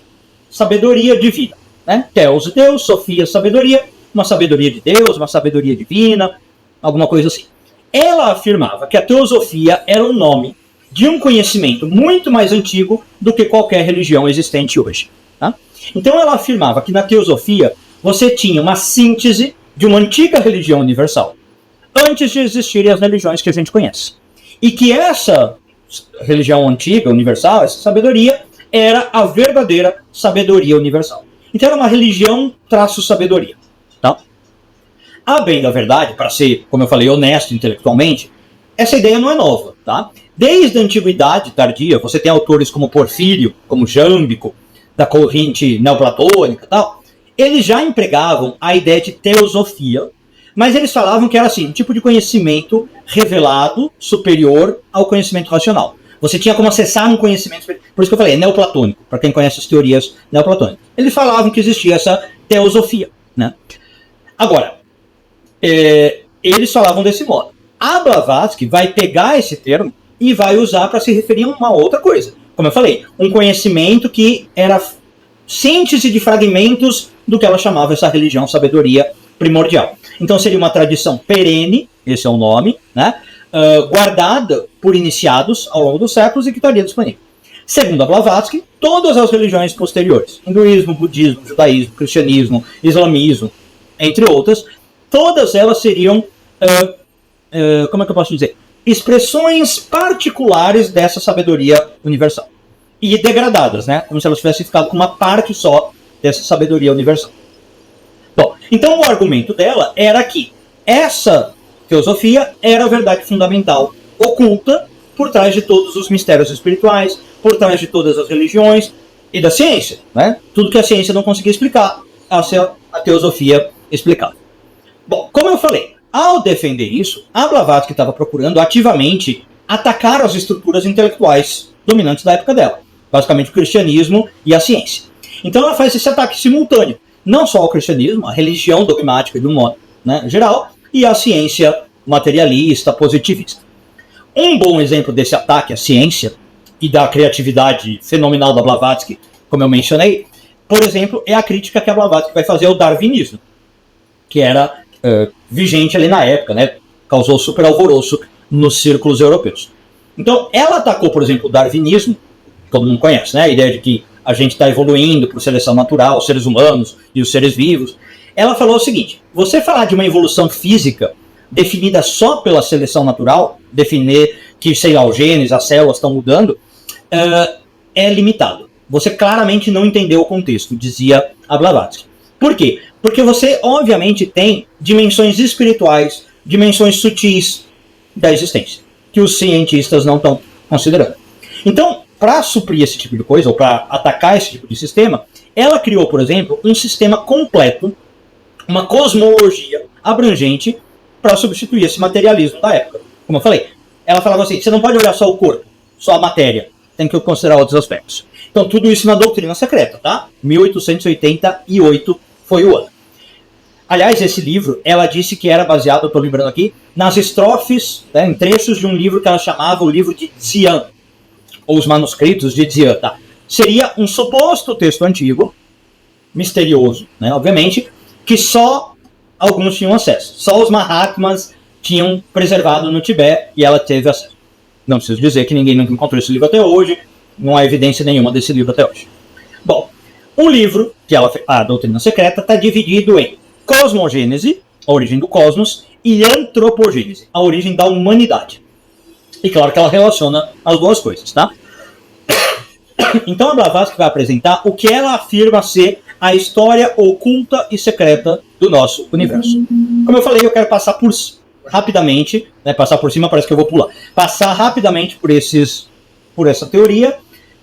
Sabedoria divina. Né? Teos, Deus, sofia, sabedoria. Uma sabedoria de Deus, uma sabedoria divina, alguma coisa assim. Ela afirmava que a teosofia era o nome de um conhecimento muito mais antigo do que qualquer religião existente hoje. Tá? Então ela afirmava que na teosofia você tinha uma síntese de uma antiga religião universal, antes de existirem as religiões que a gente conhece. E que essa religião antiga, universal, essa sabedoria, era a verdadeira sabedoria universal. Então era uma religião traço sabedoria. Tá? A bem da verdade, para ser, como eu falei, honesto intelectualmente, essa ideia não é nova. Tá? Desde a antiguidade tardia, você tem autores como Porfírio, como Jâmbico, da corrente neoplatônica e tal, eles já empregavam a ideia de teosofia, mas eles falavam que era assim, um tipo de conhecimento revelado, superior ao conhecimento racional. Você tinha como acessar um conhecimento, por isso que eu falei, é neoplatônico, para quem conhece as teorias neoplatônicas. Eles falavam que existia essa teosofia. Né? Agora, eles falavam desse modo. A Blavatsky vai pegar esse termo e vai usar para se referir a uma outra coisa. Como eu falei, um conhecimento que era síntese de fragmentos do que ela chamava essa religião sabedoria primordial. Então seria uma tradição perene, esse é o nome, né? Guardada por iniciados ao longo dos séculos e que estaria disponível. Segundo a Blavatsky, todas as religiões posteriores, hinduísmo, budismo, judaísmo, cristianismo, islamismo, entre outras, todas elas seriam, como é que eu posso dizer, expressões particulares dessa sabedoria universal. E degradadas, né? Como se elas tivessem ficado com uma parte só dessa sabedoria universal. Bom, então o argumento dela era que essa teosofia era a verdade fundamental, oculta, por trás de todos os mistérios espirituais, por trás de todas as religiões e da ciência. Né? Tudo que a ciência não conseguia explicar, a teosofia explicava. Bom, como eu falei, ao defender isso, a Blavatsky estava procurando ativamente atacar as estruturas intelectuais dominantes da época dela. Basicamente o cristianismo e a ciência. Então ela faz esse ataque simultâneo. Não só ao cristianismo, a religião dogmática de um modo, né, geral, e a ciência materialista, positivista. Um bom exemplo desse ataque à ciência e da criatividade fenomenal da Blavatsky, como eu mencionei, por exemplo, é a crítica que a Blavatsky vai fazer ao darwinismo, que era vigente ali na época, né, causou super alvoroço nos círculos europeus. Então, ela atacou, por exemplo, o darwinismo, todo mundo conhece, né, a ideia de que a gente está evoluindo por seleção natural, os seres humanos e os seres vivos. Ela falou o seguinte: você falar de uma evolução física definida só pela seleção natural, definir que, sei lá, os genes, as células estão mudando, é limitado. Você claramente não entendeu o contexto, dizia a Blavatsky. Por quê? Porque você, obviamente, tem dimensões espirituais, dimensões sutis da existência, que os cientistas não estão considerando. Então, para suprir esse tipo de coisa, ou para atacar esse tipo de sistema, ela criou, por exemplo, um sistema completo, uma cosmologia abrangente, para substituir esse materialismo da época. Como eu falei, ela falava assim, você não pode olhar só o corpo, só a matéria, tem que considerar outros aspectos. Então tudo isso na doutrina secreta, tá? 1888 foi o ano. Aliás, esse livro, ela disse que era baseado, eu estou lembrando aqui, nas estrofes, né, em trechos de um livro que ela chamava o livro de Xian, ou os manuscritos de Xian, tá? Seria um suposto texto antigo, misterioso, né, obviamente, que só alguns tinham acesso. Só os Mahatmas tinham preservado no Tibete e ela teve acesso. Não preciso dizer que ninguém nunca encontrou esse livro até hoje, não há evidência nenhuma desse livro até hoje. Bom, o livro, que ela fez, a doutrina secreta, está dividido em cosmogênese, a origem do cosmos, e antropogênese, a origem da humanidade. E claro que ela relaciona as duas coisas, tá? Então a Blavatsky vai apresentar o que ela afirma ser a história oculta e secreta do nosso universo. Como eu falei, eu quero passar por rapidamente, né, passar por cima parece que eu vou pular, passar rapidamente por essa teoria,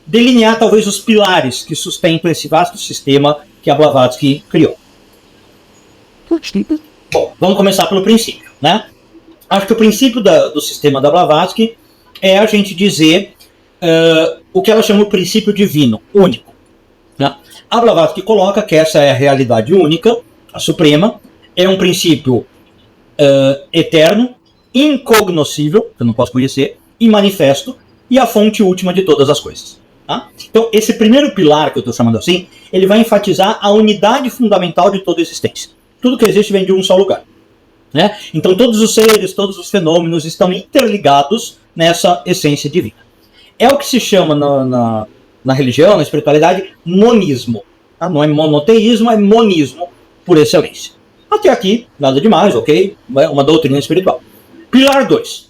delinear talvez os pilares que sustentam esse vasto sistema que a Blavatsky criou. Bom, vamos começar pelo princípio, né? Acho que o princípio do sistema da Blavatsky é a gente dizer o que ela chama de princípio divino, único. Né? A Blavatsky coloca que essa é a realidade única, a suprema, é um princípio eterno, incognoscível, que eu não posso conhecer, e manifesto, e a fonte última de todas as coisas. Tá? Então, esse primeiro pilar, que eu estou chamando assim, ele vai enfatizar a unidade fundamental de toda a existência. Tudo que existe vem de um só lugar. Né? Então, todos os seres, todos os fenômenos estão interligados nessa essência divina. É o que se chama na religião, na espiritualidade, monismo. Tá? Não é monoteísmo, é monismo por excelência. Até aqui, nada demais, ok? Uma doutrina espiritual. Pilar 2.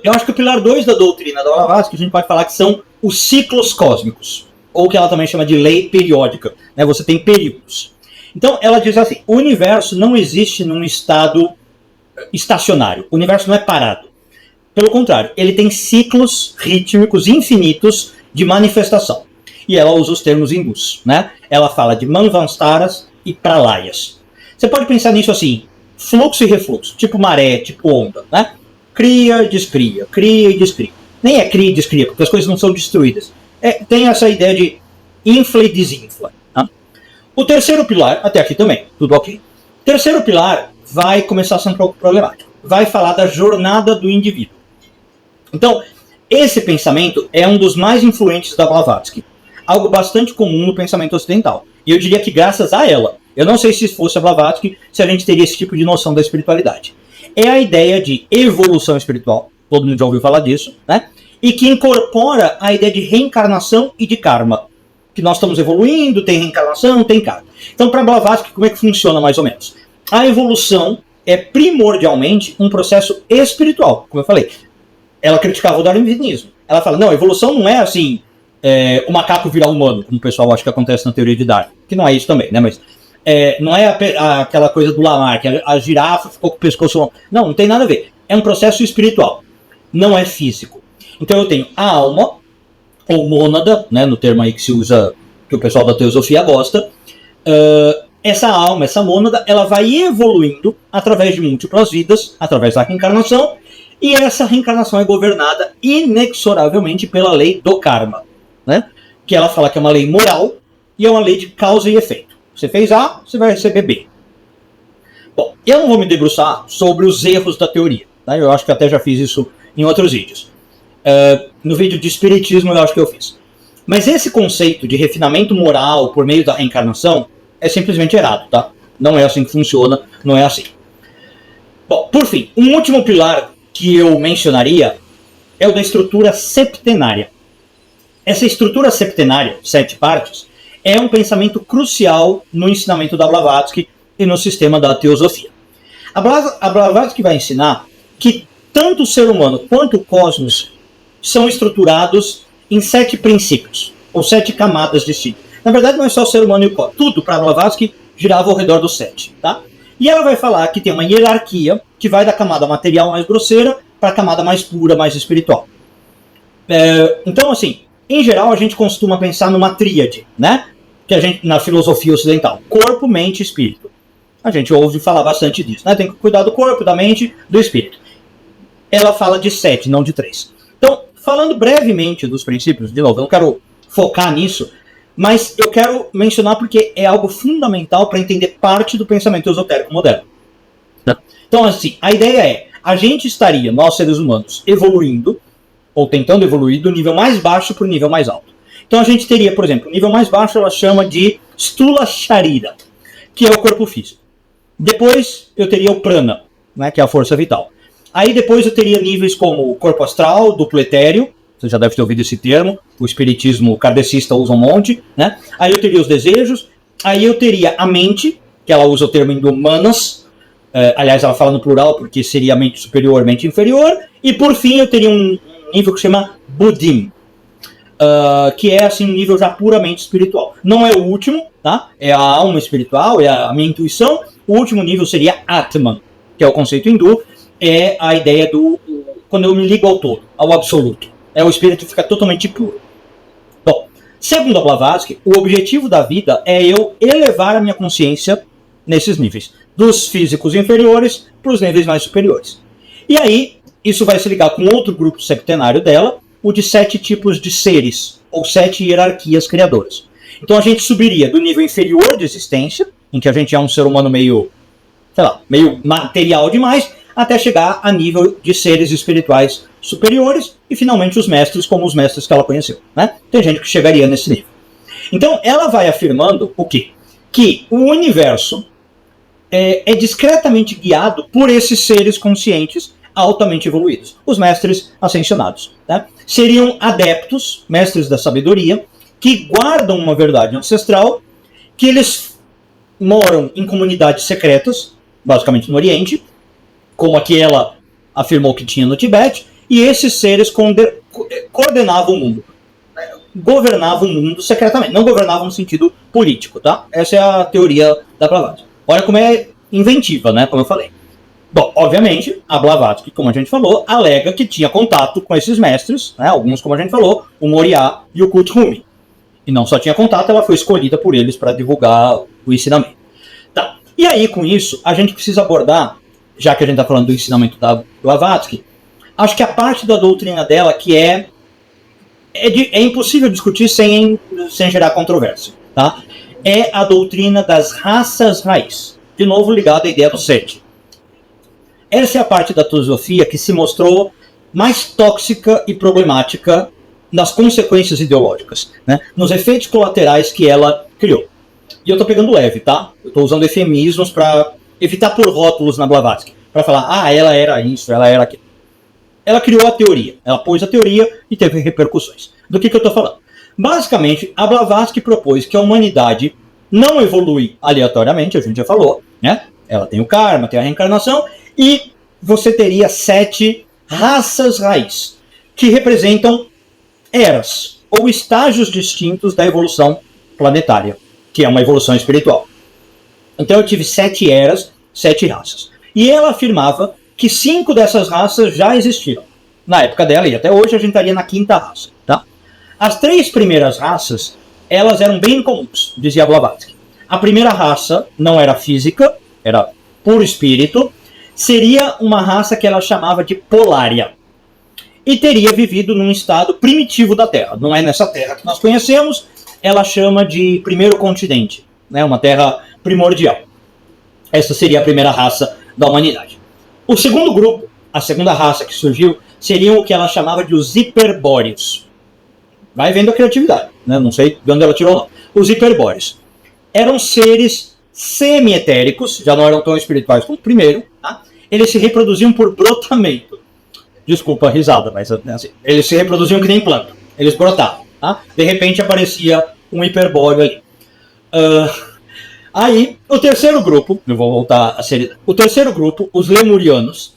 Eu acho que o pilar 2 da doutrina da Blavatsky, a gente pode falar que são os ciclos cósmicos, ou que ela também chama de lei periódica. Né? Você tem períodos. Então, ela diz assim, o universo não existe num estado estacionário. O universo não é parado. Pelo contrário, ele tem ciclos rítmicos infinitos de manifestação. E ela usa os termos hindus. Né? Ela fala de manvantaras e pralayas. Você pode pensar nisso assim, fluxo e refluxo, tipo maré, tipo onda, né? Cria e descria, cria e descria. Nem é cria e descria, porque as coisas não são destruídas. Tem essa ideia de infla e desinfla. Tá? O terceiro pilar, até aqui também, tudo ok. O terceiro pilar vai começar a ser um pouco problemático. Vai falar da jornada do indivíduo. Então, esse pensamento é um dos mais influentes da Blavatsky. Algo bastante comum no pensamento ocidental. E eu diria que graças a ela. Eu não sei se fosse a Blavatsky, se a gente teria esse tipo de noção da espiritualidade. É a ideia de evolução espiritual, todo mundo já ouviu falar disso, né? E que incorpora a ideia de reencarnação e de karma. Que nós estamos evoluindo, tem reencarnação, tem karma. Então, para Blavatsky, como é que funciona mais ou menos? A evolução é primordialmente um processo espiritual, como eu falei. Ela criticava o darwinismo. Ela fala, não, a evolução não é assim, o macaco virar humano, como o pessoal acha que acontece na teoria de Darwin. Que não é isso também, né? Mas não é aquela coisa do Lamarck, a girafa ficou com o pescoço longo. Não, não tem nada a ver. É um processo espiritual, não é físico. Então eu tenho a alma, ou mônada, né, no termo aí que se usa, que o pessoal da teosofia gosta. Essa alma, essa mônada, ela vai evoluindo através de múltiplas vidas, através da reencarnação, e essa reencarnação é governada inexoravelmente pela lei do karma, né? Que ela fala que é uma lei moral e é uma lei de causa e efeito. Você fez A, você vai receber B. Bom, eu não vou me debruçar sobre os erros da teoria. Tá? Eu acho que até já fiz isso em outros vídeos. No vídeo de espiritismo eu acho que eu fiz. Mas esse conceito de refinamento moral por meio da reencarnação é simplesmente errado, tá? Não é assim que funciona, não é assim. Bom, por fim, um último pilar que eu mencionaria é o da estrutura septenária. Essa estrutura septenária, 7 partes, é um pensamento crucial no ensinamento da Blavatsky e no sistema da teosofia. A Blavatsky vai ensinar que tanto o ser humano quanto o cosmos são estruturados em 7 princípios, ou 7 camadas de si. Na verdade, não é só o ser humano e o cosmos. Tudo para Blavatsky girava ao redor dos 7. Tá? E ela vai falar que tem uma hierarquia que vai da camada material mais grosseira para a camada mais pura, mais espiritual. Então, assim, em geral, a gente costuma pensar numa tríade, né? Que a gente, na filosofia ocidental, corpo, mente e espírito. A gente ouve falar bastante disso, né? Tem que cuidar do corpo, da mente, do espírito. Ela fala de 7, não de 3. Então, falando brevemente dos princípios, de novo, eu não quero focar nisso, mas eu quero mencionar porque é algo fundamental para entender parte do pensamento esotérico moderno. Então, assim, a ideia é, a gente estaria, nós seres humanos, evoluindo, ou tentando evoluir, do nível mais baixo para o nível mais alto. Então a gente teria, por exemplo, o nível mais baixo ela chama de Stula Sharira, que é o corpo físico. Depois eu teria o Prana, né, que é a força vital. Aí depois eu teria níveis como o corpo astral, duplo etéreo, você já deve ter ouvido esse termo, o espiritismo kardecista usa um monte, né? Aí eu teria os desejos, aí eu teria a mente, que ela usa o termo indo manas, aliás ela fala no plural porque seria mente superior, mente inferior, e por fim eu teria um nível que se chama Buddhim, que é assim um nível já puramente espiritual. Não é o último, tá? É a alma espiritual, é a minha intuição. O último nível seria Atman, que é o conceito hindu, é a ideia do quando eu me ligo ao todo, ao absoluto. O espírito fica totalmente puro. Bom, segundo a Blavatsky, o objetivo da vida é eu elevar a minha consciência nesses níveis, dos físicos inferiores para os níveis mais superiores. E aí, isso vai se ligar com outro grupo septenário dela, o de 7 tipos de seres, ou 7 hierarquias criadoras. Então a gente subiria do nível inferior de existência, em que a gente é um ser humano meio, sei lá, meio material demais, até chegar a nível de seres espirituais superiores e finalmente os mestres, como os mestres que ela conheceu, né? Tem gente que chegaria nesse nível. Então ela vai afirmando o quê? Que o universo é discretamente guiado por esses seres conscientes altamente evoluídos, os mestres ascensionados, né? Seriam adeptos, mestres da sabedoria, que guardam uma verdade ancestral, que eles moram em comunidades secretas, basicamente no Oriente, como a que ela afirmou que tinha no Tibete, e esses seres coordenavam o mundo, governavam o mundo secretamente, não governavam no sentido político, tá? Essa é a teoria da Blavatsky. Olha como é inventiva, né? Como eu falei. Bom, obviamente, a Blavatsky, como a gente falou, alega que tinha contato com esses mestres, né? Alguns, como a gente falou, o Moriá e o Kuthumi. E não só tinha contato, ela foi escolhida por eles para divulgar o ensinamento. Tá. E aí, com isso, a gente precisa abordar, já que a gente está falando do ensinamento da Blavatsky, acho que a parte da doutrina dela que é impossível discutir sem gerar controvérsia, tá? É a doutrina das raças raiz. De novo, ligada à ideia do sete. Essa é a parte da teosofia que se mostrou mais tóxica e problemática nas consequências ideológicas, né? Nos efeitos colaterais que ela criou. E eu estou pegando leve, tá? Eu estou usando eufemismos para evitar pôr rótulos na Blavatsky. Para falar, ela era isso, ela era aquilo. Ela criou a teoria. Ela pôs a teoria e teve repercussões. Do que eu estou falando? Basicamente, a Blavatsky propôs que a humanidade não evolui aleatoriamente, a gente já falou, né? Ela tem o karma, tem a reencarnação, e você teria 7 raças raiz, que representam eras, ou estágios distintos da evolução planetária, que é uma evolução espiritual. Então eu tive 7 eras, 7 raças. E ela afirmava que 5 dessas raças já existiram. Na época dela, e até hoje, a gente estaria na 5ª raça. Tá? As 3 primeiras raças, elas eram bem comuns, dizia Blavatsky. A primeira raça não era física, era puro espírito, seria uma raça que ela chamava de Polária. E teria vivido num estado primitivo da Terra. Não é nessa Terra que nós conhecemos, ela chama de primeiro continente, né? Uma Terra primordial. Essa seria a primeira raça da humanidade. O segundo grupo, a segunda raça que surgiu, seriam o que ela chamava de os hiperbóreos. Vai vendo a criatividade, né? Não sei de onde ela tirou não. Os hiperbóreos eram seres semi-etéricos, já não eram tão espirituais como o primeiro, tá? Eles se reproduziam por brotamento. Desculpa a risada, mas assim, eles se reproduziam que nem planta. Eles brotavam, tá? De repente aparecia um hiperbóreo ali. Aí, o terceiro grupo, eu vou voltar a seriedade. O terceiro grupo, os lemurianos,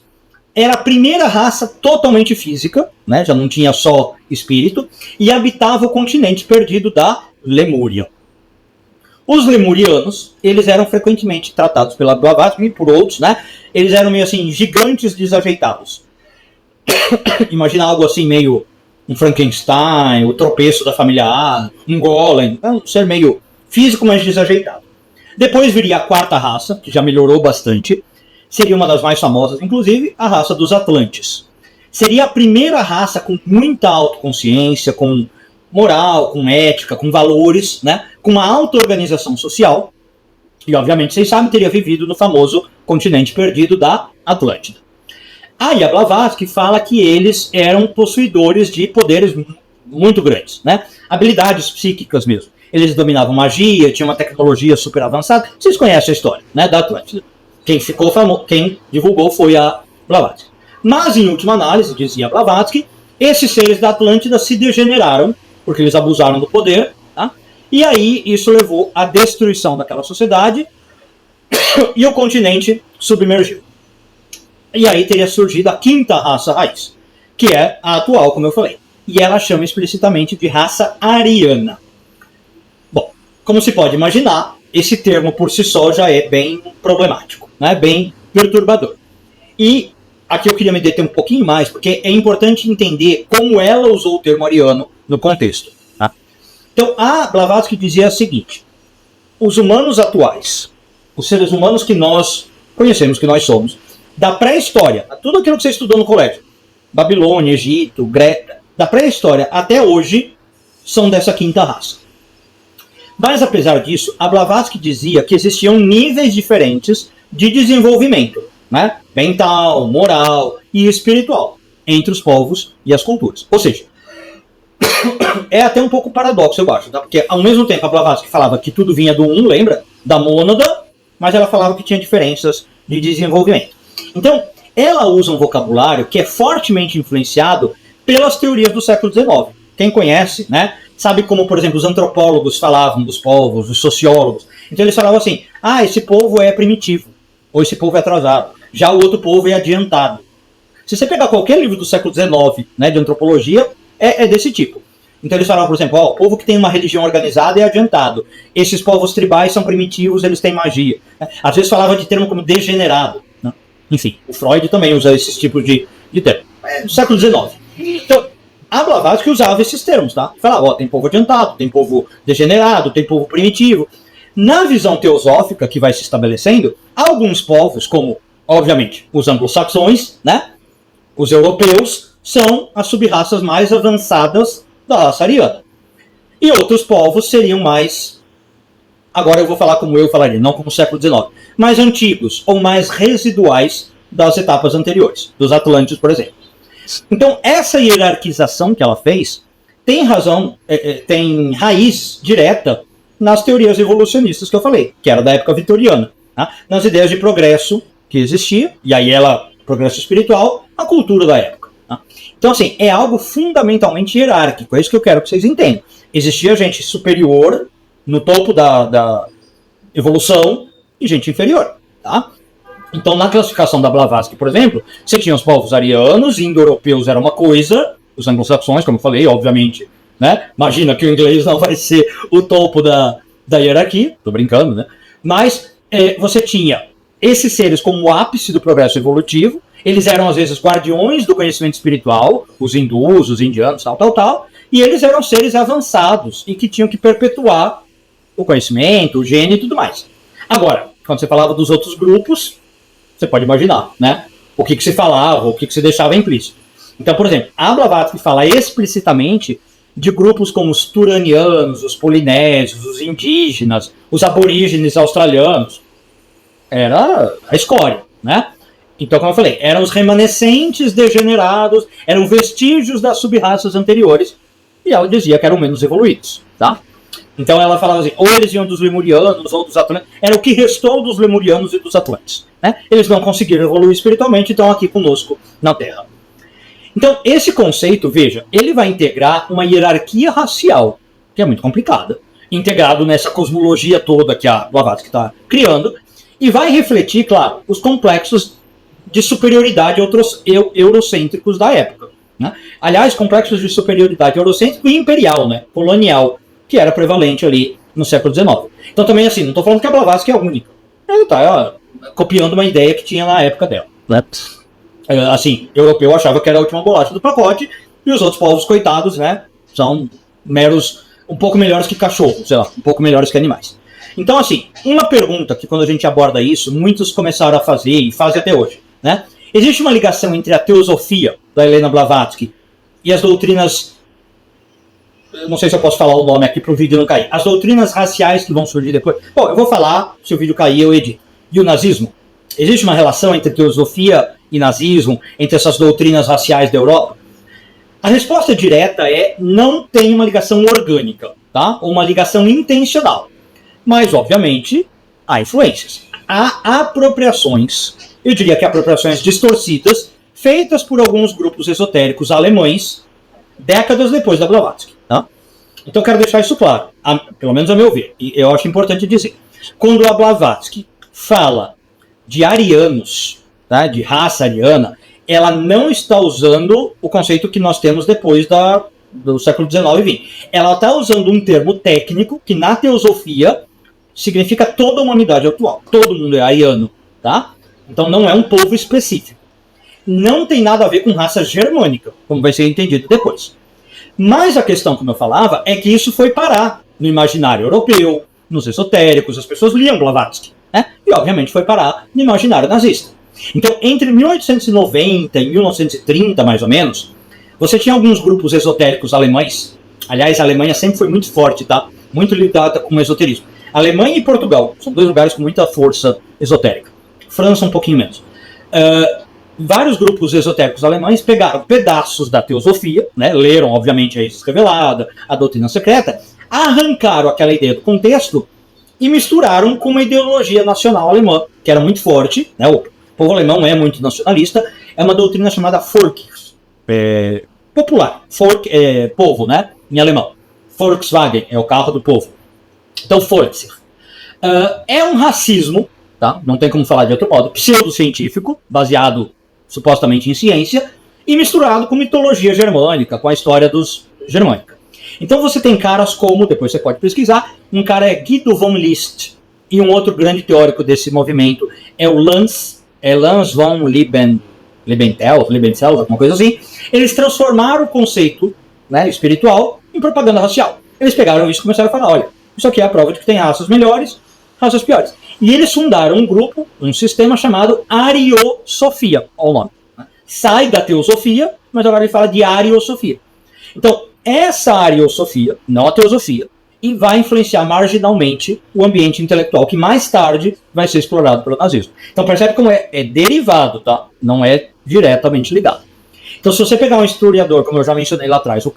era a primeira raça totalmente física, né? Já não tinha só espírito, e habitava o continente perdido da Lemúria. Os lemurianos, eles eram frequentemente tratados pela Blavatsky e por outros, né? Eles eram meio assim, gigantes desajeitados. Imagina algo assim, meio um Frankenstein, o tropeço da família A, um golem, um ser meio físico, mas desajeitado. Depois viria a 4ª raça, que já melhorou bastante. Seria uma das mais famosas, inclusive, a raça dos Atlantes. Seria a primeira raça com muita autoconsciência, com moral, com ética, com valores, né? Com uma auto-organização social. E, obviamente, vocês sabem, teria vivido no famoso continente perdido da Atlântida. Aí a Blavatsky fala que eles eram possuidores de poderes muito grandes, né? Habilidades psíquicas mesmo. Eles dominavam magia, tinham uma tecnologia super avançada. Vocês conhecem a história, né, da Atlântida. Quem ficou famoso, quem divulgou foi a Blavatsky. Mas, em última análise, dizia Blavatsky, esses seres da Atlântida se degeneraram, porque eles abusaram do poder, tá? E aí isso levou à destruição daquela sociedade e o continente submergiu. E aí teria surgido a 5ª raça raiz, que é a atual, como eu falei. E ela chama explicitamente de raça ariana. Bom, como se pode imaginar, esse termo por si só já é bem problemático, né? Bem perturbador. E aqui eu queria me deter um pouquinho mais, porque é importante entender como ela usou o termo ariano no contexto. Tá? Então, a Blavatsky dizia o seguinte: os humanos atuais, os seres humanos que nós conhecemos, que nós somos, da pré-história, tudo aquilo que você estudou no colégio, Babilônia, Egito, Grécia, da pré-história até hoje, são dessa 5ª raça. Mas, apesar disso, a Blavatsky dizia que existiam níveis diferentes de desenvolvimento, né? mental, moral e espiritual entre os povos e as culturas. Ou seja, é até um pouco paradoxo, eu acho, tá? Porque ao mesmo tempo a Blavatsky falava que tudo vinha do lembra? Da mônada, mas ela falava que tinha diferenças de desenvolvimento. Então, ela usa um vocabulário que é fortemente influenciado pelas teorias do século XIX. Quem conhece, né, sabe como, por exemplo, os antropólogos falavam dos povos, os sociólogos. Então eles falavam assim, esse povo é primitivo, ou esse povo é atrasado, já o outro povo é adiantado. Se você pegar qualquer livro do século XIX, né, de antropologia, é desse tipo. Então eles falavam, por exemplo, o povo que tem uma religião organizada é adiantado. Esses povos tribais são primitivos, eles têm magia. Às vezes falava de termo como degenerado. Né? Enfim, o Freud também usa esses tipos de termo. Do século XIX. Então, a Blavatsky usava esses termos, tá? Falava, tem povo adiantado, tem povo degenerado, tem povo primitivo. Na visão teosófica que vai se estabelecendo, alguns povos, como, obviamente, os anglo-saxões, né? Os europeus, são as sub-raças mais avançadas da raça ariana. E outros povos seriam mais, agora eu vou falar como eu falaria, não como o século XIX, mais antigos ou mais residuais das etapas anteriores, dos Atlantes, por exemplo. Então, essa hierarquização que ela fez tem razão, tem raiz direta nas teorias evolucionistas que eu falei, que era da época vitoriana, tá? Nas ideias de progresso que existia, e aí progresso espiritual, a cultura da época. Tá? Então, assim, é algo fundamentalmente hierárquico, é isso que eu quero que vocês entendam. Existia gente superior no topo da evolução e gente inferior, tá? Então, na classificação da Blavatsky, por exemplo, você tinha os povos arianos, indo-europeus era uma coisa, os anglo-saxões, como eu falei, obviamente, né? Imagina que o inglês não vai ser o topo da hierarquia, tô brincando, né? Mas você tinha esses seres como o ápice do progresso evolutivo, eles eram às vezes guardiões do conhecimento espiritual, os hindus, os indianos, tal, e eles eram seres avançados e que tinham que perpetuar o conhecimento, o gênio e tudo mais. Agora, quando você falava dos outros grupos, você pode imaginar, né? O que se falava, o que se deixava implícito. Então, por exemplo, a Blavatsky fala explicitamente de grupos como os turanianos, os polinésios, os indígenas, os aborígenes australianos. Era a escória, né? Então, como eu falei, eram os remanescentes degenerados, eram vestígios das sub-raças anteriores, e ela dizia que eram menos evoluídos, tá? Então ela falava assim, ou eles iam dos lemurianos ou dos atlantes, era o que restou dos lemurianos e dos atlantes, né? Eles não conseguiram evoluir espiritualmente, estão aqui conosco na Terra. Então esse conceito, veja, ele vai integrar uma hierarquia racial, que é muito complicada, integrado nessa cosmologia toda que a Blavatsky está criando, e vai refletir, claro, os complexos de superioridade eurocêntricos da época. Né? Aliás, complexos de superioridade eurocêntrico e imperial, né? Colonial, que era prevalente ali no século XIX. Então também assim, não estou falando que a Blavatsky é a única. Ele está copiando uma ideia que tinha na época dela. Assim, europeu achava que era a última bolacha do pacote, e os outros povos, coitados, né, são meros, um pouco melhores que cachorros, sei lá, um pouco melhores que animais. Então assim, uma pergunta que quando a gente aborda isso, muitos começaram a fazer e fazem até hoje, né? Existe uma ligação entre a teosofia da Helena Blavatsky e as doutrinas, não sei se eu posso falar o nome aqui para o vídeo não cair, as doutrinas raciais que vão surgir depois. Bom, eu vou falar, se o vídeo cair eu edito. E o nazismo? Existe uma relação entre teosofia e nazismo, entre essas doutrinas raciais da Europa? A resposta direta é não tem uma ligação orgânica, tá? Ou uma ligação intencional. Mas, obviamente, há influências. Há apropriações, eu diria que apropriações distorcidas, feitas por alguns grupos esotéricos alemães, décadas depois da Blavatsky. Tá? Então eu quero deixar isso claro, pelo menos a meu ver, e eu acho importante dizer. Quando a Blavatsky fala de arianos, tá, de raça ariana, ela não está usando o conceito que nós temos depois do século XIX e XX. Ela está usando um termo técnico que na teosofia significa toda a humanidade atual. Todo mundo é ariano, tá? Então não é um povo específico. Não tem nada a ver com raça germânica, como vai ser entendido depois. Mas a questão, como eu falava, é que isso foi parar no imaginário europeu, nos esotéricos, as pessoas liam Blavatsky, né? E obviamente foi parar no imaginário nazista. Então, entre 1890 e 1930, mais ou menos, você tinha alguns grupos esotéricos alemães. Aliás, a Alemanha sempre foi muito forte, tá? Muito ligada com o esoterismo. Alemanha e Portugal são dois lugares com muita força esotérica. França um pouquinho menos. Vários grupos esotéricos alemães pegaram pedaços da teosofia, né, leram, obviamente, a Isis Revelada, a doutrina secreta, arrancaram aquela ideia do contexto e misturaram com uma ideologia nacional alemã, que era muito forte, né, o povo alemão é muito nacionalista, é uma doutrina chamada Volks, popular, Volk é povo, né, em alemão. Volkswagen é o carro do povo. Então, Volks. É um racismo, tá? Não tem como falar de outro modo, pseudocientífico, baseado supostamente em ciência, e misturado com mitologia germânica, com a história dos germânica. Então você tem caras como, depois você pode pesquisar, um cara é Guido von List, e um outro grande teórico desse movimento é o Lanz von Liebenthal, alguma coisa assim. Eles transformaram o conceito, né, espiritual em propaganda racial. Eles pegaram isso e começaram a falar, olha, isso aqui é a prova de que tem raças melhores, raças piores. E eles fundaram um grupo, um sistema chamado Ariosofia, olha o nome. Sai da teosofia, mas agora ele fala de Ariosofia. Então, essa Ariosofia, não a teosofia, e vai influenciar marginalmente o ambiente intelectual, que mais tarde vai ser explorado pelo nazismo. Então percebe como é derivado, tá? Não é diretamente ligado. Então se você pegar um historiador, como eu já mencionei lá atrás, o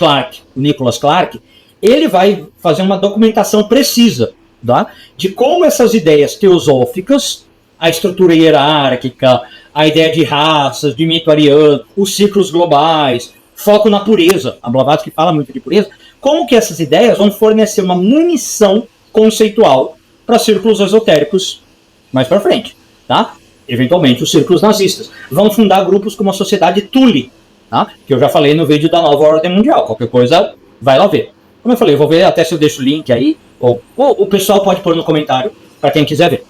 Nicholas Clark, ele vai fazer uma documentação precisa, tá? De como essas ideias teosóficas, a estrutura hierárquica, a ideia de raças, de mito ariano, os ciclos globais, foco na pureza, a Blavatsky fala muito de pureza, como que essas ideias vão fornecer uma munição conceitual para círculos esotéricos mais para frente, tá? Eventualmente os círculos nazistas vão fundar grupos como a Sociedade Thule, tá? Que eu já falei no vídeo da Nova Ordem Mundial, qualquer coisa vai lá ver. Como eu falei, eu vou ver até se eu deixo o link aí, ou o pessoal pode pôr no comentário para quem quiser ver.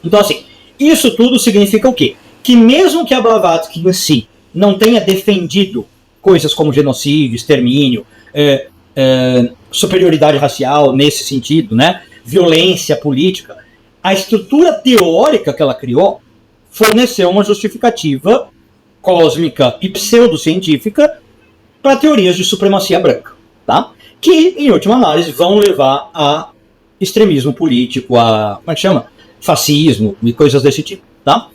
Então assim, isso tudo significa o quê? Que mesmo que a Blavatsky em si não tenha defendido coisas como genocídio, extermínio, superioridade racial nesse sentido, né? Violência política, a estrutura teórica que ela criou forneceu uma justificativa cósmica e pseudocientífica para teorias de supremacia branca, tá? Que, em última análise, vão levar a extremismo político, a, como é que chama? Fascismo e coisas desse tipo, tá?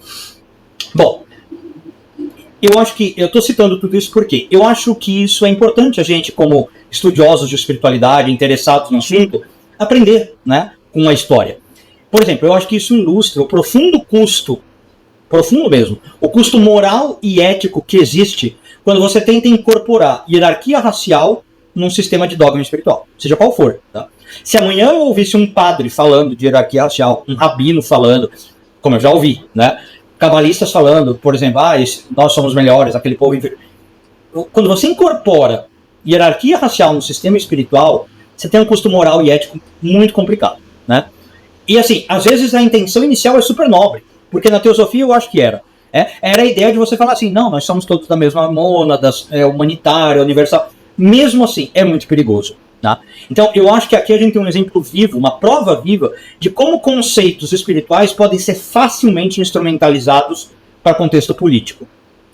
Bom, eu acho que, eu estou citando tudo isso porque eu acho que isso é importante a gente, como estudiosos de espiritualidade, interessados no assunto, aprender, né, com a história. Por exemplo, eu acho que isso ilustra o profundo mesmo, o custo moral e ético que existe quando você tenta incorporar hierarquia racial num sistema de dogma espiritual, seja qual for. Tá? Se amanhã eu ouvisse um padre falando de hierarquia racial, um rabino falando, como eu já ouvi, né, cabalistas falando, por exemplo, nós somos melhores, aquele povo... Quando você incorpora hierarquia racial no sistema espiritual, você tem um custo moral e ético muito complicado, né? E assim, às vezes a intenção inicial é super nobre, porque na teosofia eu acho que era a ideia de você falar assim, não, nós somos todos da mesma mônada, humanitária, universal. Mesmo assim, é muito perigoso. Tá? Então, eu acho que aqui a gente tem um exemplo vivo, uma prova viva, de como conceitos espirituais podem ser facilmente instrumentalizados para contexto político.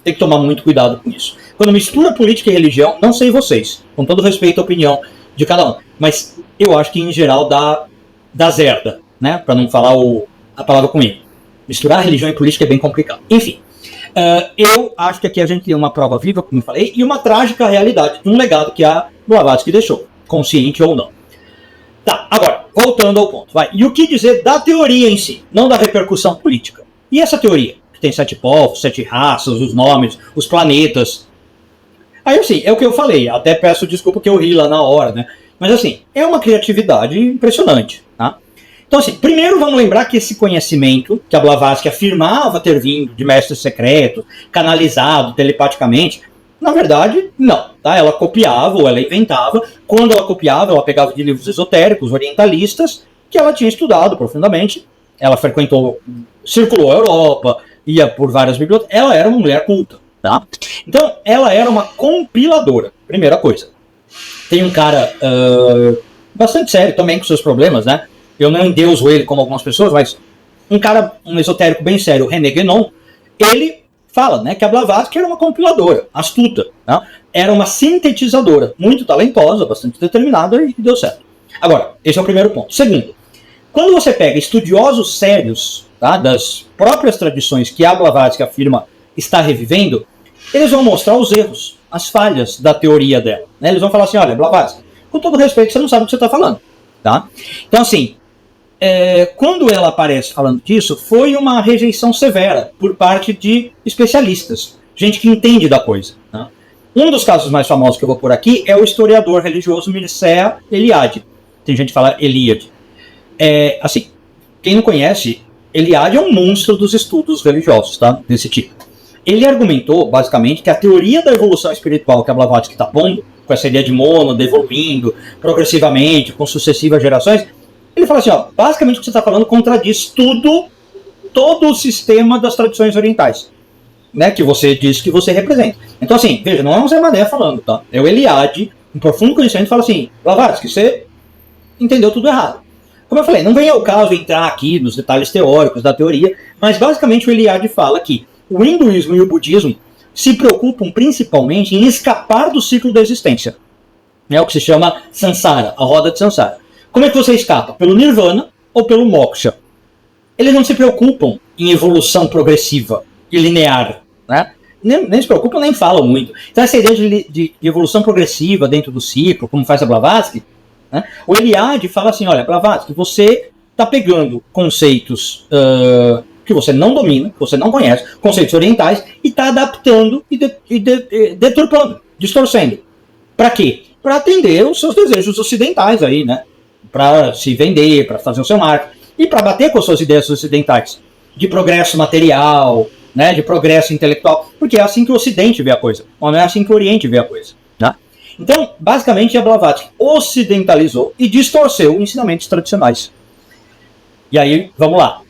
Tem que tomar muito cuidado com isso. Quando mistura política e religião, não sei vocês, com todo respeito à opinião de cada um, mas eu acho que em geral dá zerda, né? Para não falar a palavra comigo. Misturar religião e política é bem complicado. Enfim, eu acho que aqui a gente tem uma prova viva, como eu falei, e uma trágica realidade de um legado que a Blavatsky deixou, consciente ou não. Tá, agora, voltando ao ponto. E o que dizer da teoria em si, não da repercussão política? E essa teoria? Que tem 7 povos, 7 raças, os nomes, os planetas. Aí assim, é o que eu falei, até peço desculpa que eu ri lá na hora, né? Mas assim, é uma criatividade impressionante, tá? Então assim, primeiro vamos lembrar que esse conhecimento que a Blavatsky afirmava ter vindo de mestres secretos, canalizado telepaticamente, na verdade, não, tá? Ela copiava ou ela inventava. Quando ela copiava, ela pegava de livros esotéricos, orientalistas, que ela tinha estudado profundamente. Ela circulou a Europa, ia por várias bibliotecas. Ela era uma mulher culta, tá? Então, ela era uma compiladora, primeira coisa. Tem um cara bastante sério também com seus problemas, né? Eu não endeuso ele como algumas pessoas, mas um esotérico bem sério, o René Guénon, ele fala, né, que a Blavatsky era uma compiladora, astuta, né? Era uma sintetizadora, muito talentosa, bastante determinada e deu certo. Agora, esse é o primeiro ponto. Segundo, quando você pega estudiosos sérios tá, das próprias tradições que a Blavatsky afirma está revivendo, eles vão mostrar os erros, as falhas da teoria dela. Né? Eles vão falar assim, olha, Blavatsky, com todo respeito, você não sabe o que você está falando. Tá? Então, assim, quando ela aparece falando disso, foi uma rejeição severa por parte de especialistas, gente que entende da coisa. Tá? Um dos casos mais famosos que eu vou pôr aqui é o historiador religioso Mircea Eliade. Tem gente que fala Eliade. Assim, quem não conhece, Eliade é um monstro dos estudos religiosos, tá? Desse tipo. Ele argumentou, basicamente, que a teoria da evolução espiritual que a Blavatsky está pondo, com essa ideia de mono, evoluindo progressivamente, com sucessivas gerações, ele fala assim, ó, basicamente o que você está falando contradiz todo o sistema das tradições orientais, né, que você diz que você representa. Então, assim, veja, não é um Zé Mané falando, tá? É o Eliade, um profundo conhecimento, fala assim, Blavatsky, você entendeu tudo errado. Como eu falei, não vem ao caso entrar aqui nos detalhes teóricos da teoria, mas basicamente o Eliade fala que o hinduísmo e o budismo se preocupam principalmente em escapar do ciclo da existência. É o que se chama samsara, a roda de samsara. Como é que você escapa? Pelo nirvana ou pelo moksha? Eles não se preocupam em evolução progressiva e linear. Né? Nem se preocupam, nem falam muito. Então essa ideia de evolução progressiva dentro do ciclo, como faz a Blavatsky, né? O Eliade fala assim, olha, Blavatsky, você está pegando conceitos que você não domina, que você não conhece, conceitos orientais, e está adaptando e deturpando, distorcendo. Para quê? Para atender os seus desejos ocidentais aí, né? Para se vender, para fazer o seu marketing, e para bater com as suas ideias ocidentais, de progresso material, né? De progresso intelectual, porque é assim que o Ocidente vê a coisa, ou não é assim que o Oriente vê a coisa. Né? Então, basicamente, a Blavatsky ocidentalizou e distorceu ensinamentos tradicionais. E aí, vamos lá.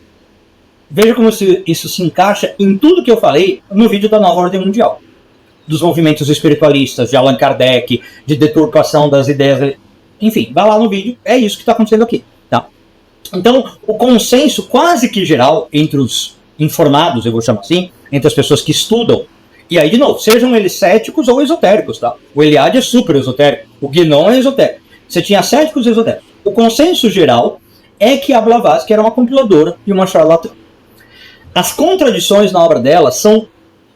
Veja como isso se encaixa em tudo que eu falei no vídeo da Nova Ordem Mundial. Dos movimentos espiritualistas, de Allan Kardec, de deturpação das ideias. Enfim, vai lá no vídeo, é isso que está acontecendo aqui. Tá? Então, o consenso quase que geral entre os informados, eu vou chamar assim, entre as pessoas que estudam, e aí, de novo, sejam eles céticos ou esotéricos. Tá? O Eliade é super esotérico, o Guénon é esotérico. Você tinha céticos e esotéricos. O consenso geral é que a Blavatsky era uma compiladora e uma charlatã. As contradições na obra dela são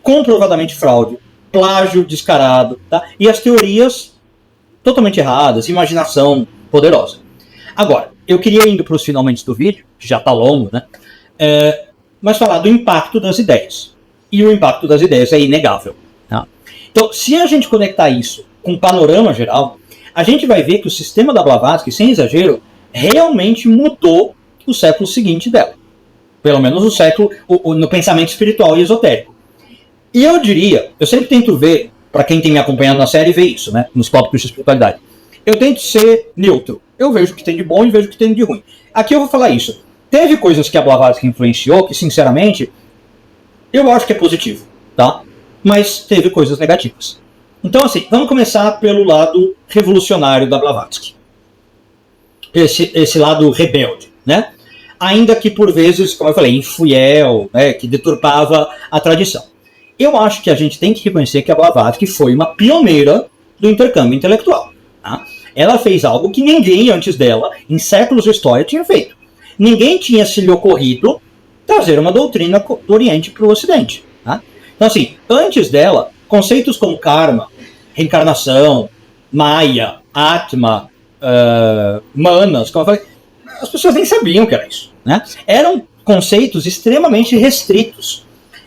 comprovadamente fraude, plágio descarado, tá? E as teorias totalmente erradas, imaginação poderosa. Agora, eu queria indo para os finalmente do vídeo, que já está longo, né? Mas falar do impacto das ideias. E o impacto das ideias é inegável. Tá? Então, se a gente conectar isso com o panorama geral, a gente vai ver que o sistema da Blavatsky, sem exagero, realmente mudou o século seguinte dela. Pelo menos o século no pensamento espiritual e esotérico. E eu diria, eu sempre tento ver, para quem tem me acompanhado na série, ver isso, né, nos tópicos de espiritualidade. Eu tento ser neutro. Eu vejo o que tem de bom e vejo o que tem de ruim. Aqui eu vou falar isso. Teve coisas que a Blavatsky influenciou que, sinceramente, eu acho que é positivo, tá? Mas teve coisas negativas. Então, assim, vamos começar pelo lado revolucionário da Blavatsky. Esse lado rebelde, né? Ainda que por vezes, como eu falei, infiel, né, que deturpava a tradição. Eu acho que a gente tem que reconhecer que a Blavatsky foi uma pioneira do intercâmbio intelectual. Tá? Ela fez algo que ninguém antes dela, em séculos de história, tinha feito. Ninguém tinha se lhe ocorrido trazer uma doutrina do Oriente para o Ocidente. Tá? Então, assim, antes dela, conceitos como karma, reencarnação, maya, atma, manas, como eu falei, as pessoas nem sabiam o que era isso. Né? Eram conceitos extremamente restritos.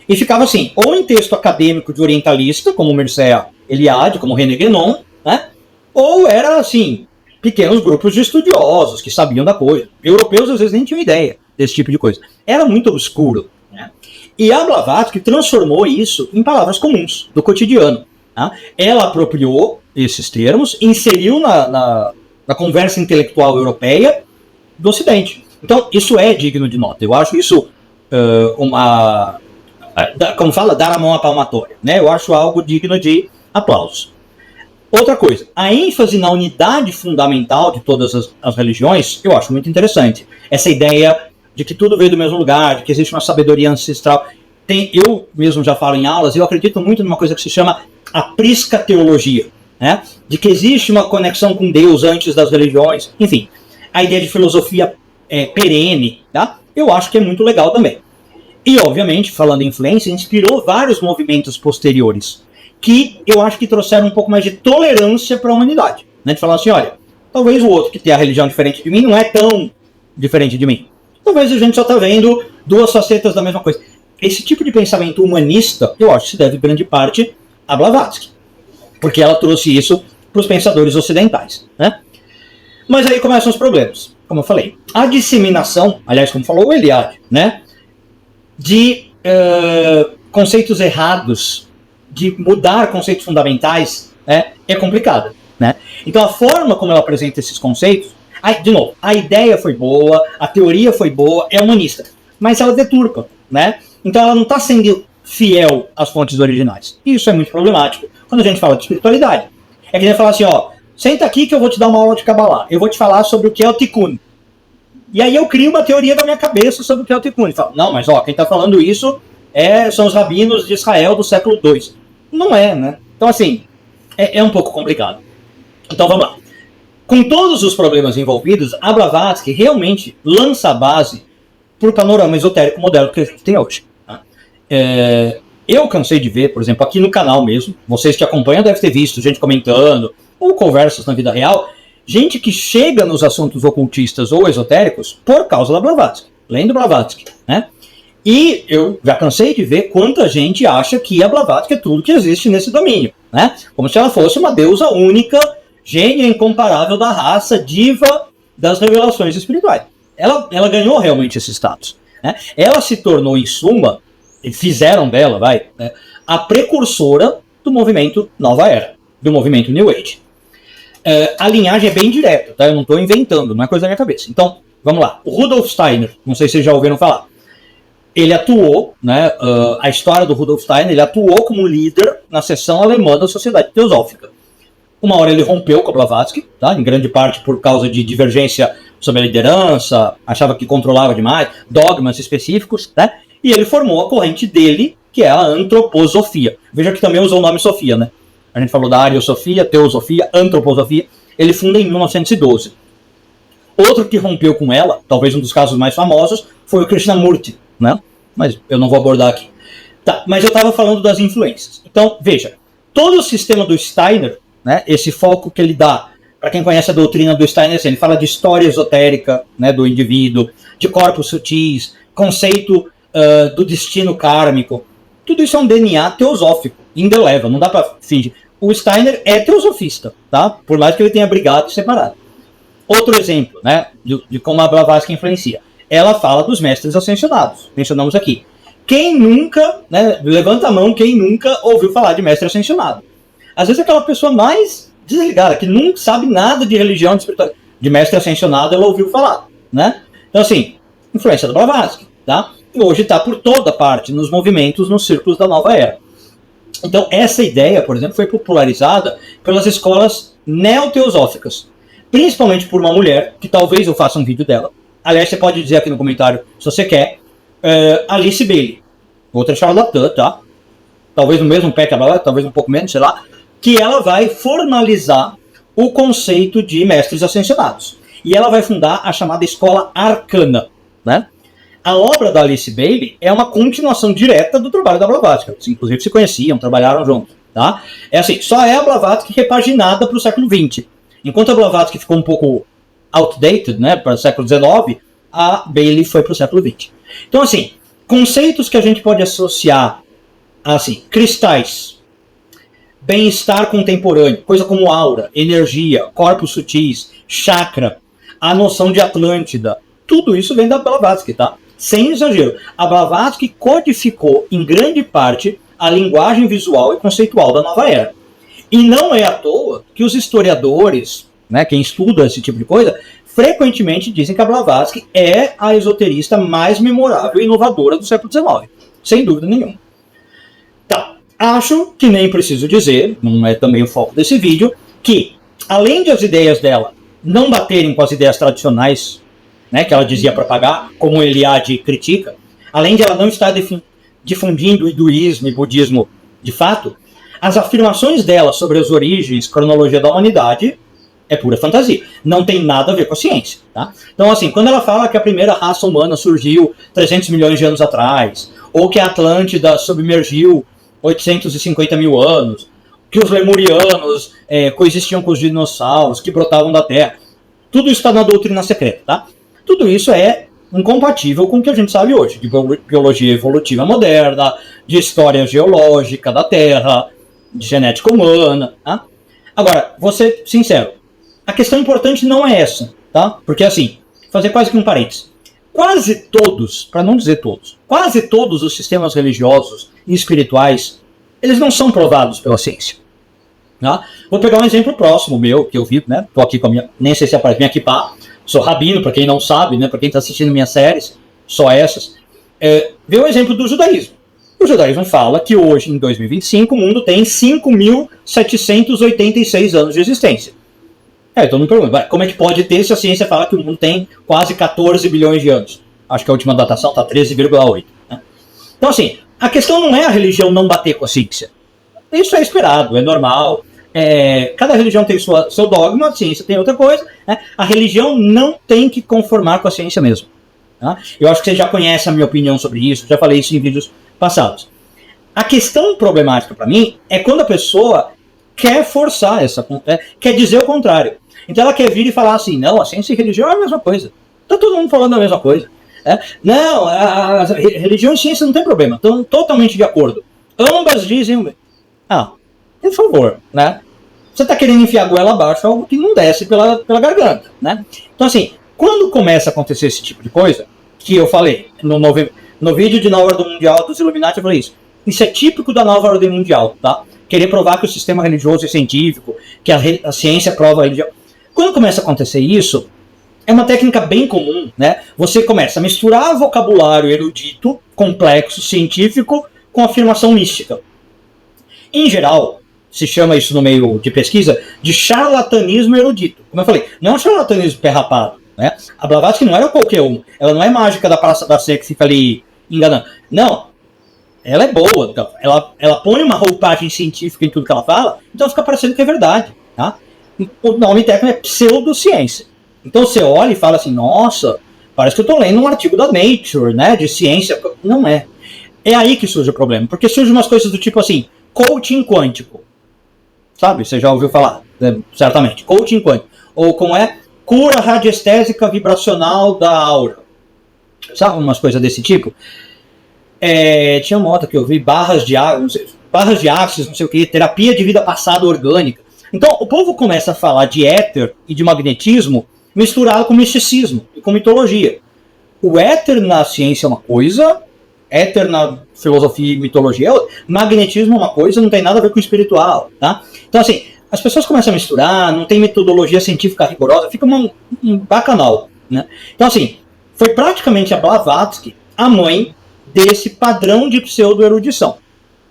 E ficava assim, ou em texto acadêmico de orientalista, como Mircea Eliade, como René Guénon, né? Ou era assim, pequenos grupos de estudiosos que sabiam da coisa. Europeus às vezes nem tinham ideia desse tipo de coisa. Era muito obscuro. Né? E a Blavatsky transformou isso em palavras comuns, do cotidiano. Tá? Ela apropriou esses termos, inseriu na conversa intelectual europeia do Ocidente. Então, isso é digno de nota. Eu acho isso como fala, dar a mão à palmatória. Né? Eu acho algo digno de aplausos. Outra coisa, a ênfase na unidade fundamental de todas as religiões, eu acho muito interessante. Essa ideia de que tudo veio do mesmo lugar, de que existe uma sabedoria ancestral. Eu mesmo já falo em aulas, eu acredito muito numa coisa que se chama a prisca teologia. Né? De que existe uma conexão com Deus antes das religiões. Enfim, a ideia de filosofia perene, tá? eu acho que é muito legal também. E, obviamente, falando em influência, inspirou vários movimentos posteriores, que eu acho que trouxeram um pouco mais de tolerância para a humanidade. Né? De falar assim, olha, talvez o outro que tem a religião diferente de mim não é tão diferente de mim. Talvez a gente só está vendo duas facetas da mesma coisa. Esse tipo de pensamento humanista, eu acho que se deve grande parte a Blavatsky. Porque ela trouxe isso para os pensadores ocidentais. Né? Mas aí começam os problemas. Como eu falei, a disseminação, aliás, como falou o Eliade, né, de conceitos errados, de mudar conceitos fundamentais, é complicada. Né? Então a forma como ela apresenta esses conceitos, de novo, a ideia foi boa, a teoria foi boa, é humanista, mas ela deturpa. Né? Então ela não está sendo fiel às fontes originais. E isso é muito problemático quando a gente fala de espiritualidade. É que nem falar assim, ó, senta aqui que eu vou te dar uma aula de Kabbalah. Eu vou te falar sobre o que é o Tikkun. E aí eu crio uma teoria da minha cabeça sobre o que é o Tikkun. E falo, não, mas ó, quem está falando isso são os rabinos de Israel do século II. Não é, né? Então assim, é um pouco complicado. Então vamos lá. Com todos os problemas envolvidos, a Blavatsky realmente lança a base para o panorama esotérico moderno que a gente tem hoje. Tá? Eu cansei de ver, por exemplo, aqui no canal mesmo, vocês que acompanham devem ter visto gente comentando, ou conversas na vida real, gente que chega nos assuntos ocultistas ou esotéricos por causa da Blavatsky, lendo Blavatsky, né? E eu já cansei de ver quanta gente acha que a Blavatsky é tudo que existe nesse domínio, né? Como se ela fosse uma deusa única, gênia incomparável da raça, diva das revelações espirituais. Ela ganhou realmente esse status. Né? Ela se tornou, em suma, fizeram dela, a precursora do movimento Nova Era, do movimento New Age. A linhagem é bem direta, tá? Eu não estou inventando, não é coisa da minha cabeça. Então, vamos lá. O Rudolf Steiner, não sei se vocês já ouviram falar, ele atuou, né, a história do Rudolf Steiner, ele atuou como líder na seção alemã da Sociedade Teosófica. Uma hora ele rompeu com a Blavatsky, tá? Em grande parte por causa de divergência sobre a liderança, achava que controlava demais, dogmas específicos, né? E ele formou a corrente dele, que é a antroposofia. Veja que também usou o nome Sofia, né? A gente falou da ariosofia, teosofia, antroposofia. Ele funda em 1912. Outro que rompeu com ela, talvez um dos casos mais famosos, foi o Krishnamurti, né? Mas eu não vou abordar aqui. Tá, mas eu estava falando das influências. Então, veja, todo o sistema do Steiner, né, esse foco que ele dá, para quem conhece a doutrina do Steiner, assim, ele fala de história esotérica, né, do indivíduo, de corpos sutis, conceito do destino kármico. Tudo isso é um DNA teosófico, indelével, não dá para fingir. O Steiner é teosofista, tá? Por mais que ele tenha brigado separado. Outro exemplo, né, de como a Blavatsky influencia. Ela fala dos mestres ascensionados, mencionamos aqui. Quem nunca, né, levanta a mão, quem nunca ouviu falar de mestre ascensionado? Às vezes aquela pessoa mais desligada, que não sabe nada de religião, de espiritualidade, de mestre ascensionado, ela ouviu falar, né? Então assim, influência da Blavatsky, tá? E hoje está por toda parte, nos movimentos, nos círculos da nova era. Então essa ideia, por exemplo, foi popularizada pelas escolas neoteosóficas, principalmente por uma mulher, que talvez eu faça um vídeo dela. Aliás, você pode dizer aqui no comentário, se você quer, Alice Bailey, outra charlatã, tá? Talvez no mesmo pé que a Blavatsky, talvez um pouco menos, sei lá, que ela vai formalizar o conceito de mestres ascensionados. E ela vai fundar a chamada Escola Arcana, né? A obra da Alice Bailey é uma continuação direta do trabalho da Blavatsky. Eles, inclusive, se conheciam, trabalharam juntos, tá? É assim, só é a Blavatsky repaginada para o século XX. Enquanto a Blavatsky ficou um pouco outdated, né, para o século XIX, a Bailey foi para o século XX. Então, assim, conceitos que a gente pode associar a, assim, cristais, bem-estar contemporâneo, coisa como aura, energia, corpos sutis, chakra, a noção de Atlântida, tudo isso vem da Blavatsky, tá? Sem exagero. A Blavatsky codificou, em grande parte, a linguagem visual e conceitual da nova era. E não é à toa que os historiadores, né, quem estuda esse tipo de coisa, frequentemente dizem que a Blavatsky é a esoterista mais memorável e inovadora do século XIX. Sem dúvida nenhuma. Tá. Acho que nem preciso dizer, não é também o foco desse vídeo, que, além de as ideias dela não baterem com as ideias tradicionais, né, que ela dizia propagar, como Eliade critica, além de ela não estar difundindo hinduísmo e budismo de fato, as afirmações dela sobre as origens, cronologia da humanidade, é pura fantasia. Não tem nada a ver com a ciência. Tá? Então, assim, quando ela fala que a primeira raça humana surgiu 300 milhões de anos atrás, ou que a Atlântida submergiu 850 mil anos, que os lemurianos coexistiam com os dinossauros, que brotavam da Terra, tudo isso está na doutrina secreta. Tá? Tudo isso é incompatível com o que a gente sabe hoje, de biologia evolutiva moderna, de história geológica da Terra, de genética humana. Tá? Agora, vou ser sincero, a questão importante não é essa, tá? Porque assim, fazer quase que um parênteses. Quase todos, para não dizer todos, quase todos os sistemas religiosos e espirituais, eles não são provados pela ciência. Tá? Vou pegar um exemplo próximo meu, que eu vi, né? Tô aqui com a minha, nem sei se aparece minha equipar, sou rabino, para quem não sabe, né? Para quem está assistindo minhas séries, só essas. Vê o exemplo do judaísmo. O judaísmo fala que hoje, em 2025, o mundo tem 5.786 anos de existência. Então não pergunto, como é que pode ter se a ciência fala que o mundo tem quase 14 bilhões de anos? Acho que a última datação está 13,8. Né? Então assim, a questão não é a religião não bater com a ciência. Isso é esperado, é normal. Cada religião tem seu dogma, a ciência tem outra coisa. Né? A religião não tem que conformar com a ciência mesmo. Tá? Eu acho que você já conhece a minha opinião sobre isso, já falei isso em vídeos passados. A questão problemática para mim é quando a pessoa quer forçar quer dizer o contrário. Então ela quer vir e falar assim, não, a ciência e a religião é a mesma coisa. Está todo mundo falando a mesma coisa. Não, a religião e a ciência não tem problema, estão totalmente de acordo. Ambas dizem... por favor, né? Você está querendo enfiar a goela abaixo algo que não desce pela garganta, né? Então assim, quando começa a acontecer esse tipo de coisa, que eu falei no vídeo de Nova Ordem Mundial dos Illuminati, eu falei isso. Isso é típico da Nova Ordem Mundial, tá? Querer provar que o sistema religioso é científico, que a ciência prova a religião. Quando começa a acontecer isso, é uma técnica bem comum, né? Você começa a misturar vocabulário erudito, complexo, científico, com afirmação mística. Em geral, se chama isso no meio de pesquisa de charlatanismo erudito. Como eu falei, não é um charlatanismo perrapado, né? A Blavatsky não era qualquer um. Ela não é mágica da Praça da Sé que fica ali enganando. Não. Ela é boa. Ela põe uma roupagem científica em tudo que ela fala, então fica parecendo que é verdade, tá? O nome técnico é pseudociência. Então você olha e fala assim, nossa, parece que eu estou lendo um artigo da Nature, né, de ciência. Não é. É aí que surge o problema, porque surgem umas coisas do tipo assim, coaching quântico. Sabe? Você já ouviu falar, né? Certamente. Coaching quântico. Ou como é? Cura radiestésica vibracional da aura. Sabe? Umas coisas desse tipo. Tinha uma outra que eu vi, barras de ácidos, não sei o que, terapia de vida passada orgânica. Então, o povo começa a falar de éter e de magnetismo misturado com misticismo e com mitologia. O éter na ciência é uma coisa, éter na filosofia e mitologia é outra. Magnetismo é uma coisa, não tem nada a ver com o espiritual. Tá? Então, assim, as pessoas começam a misturar, não tem metodologia científica rigorosa, fica um bacanal. Né? Então, assim, foi praticamente a Blavatsky a mãe desse padrão de pseudo-erudição.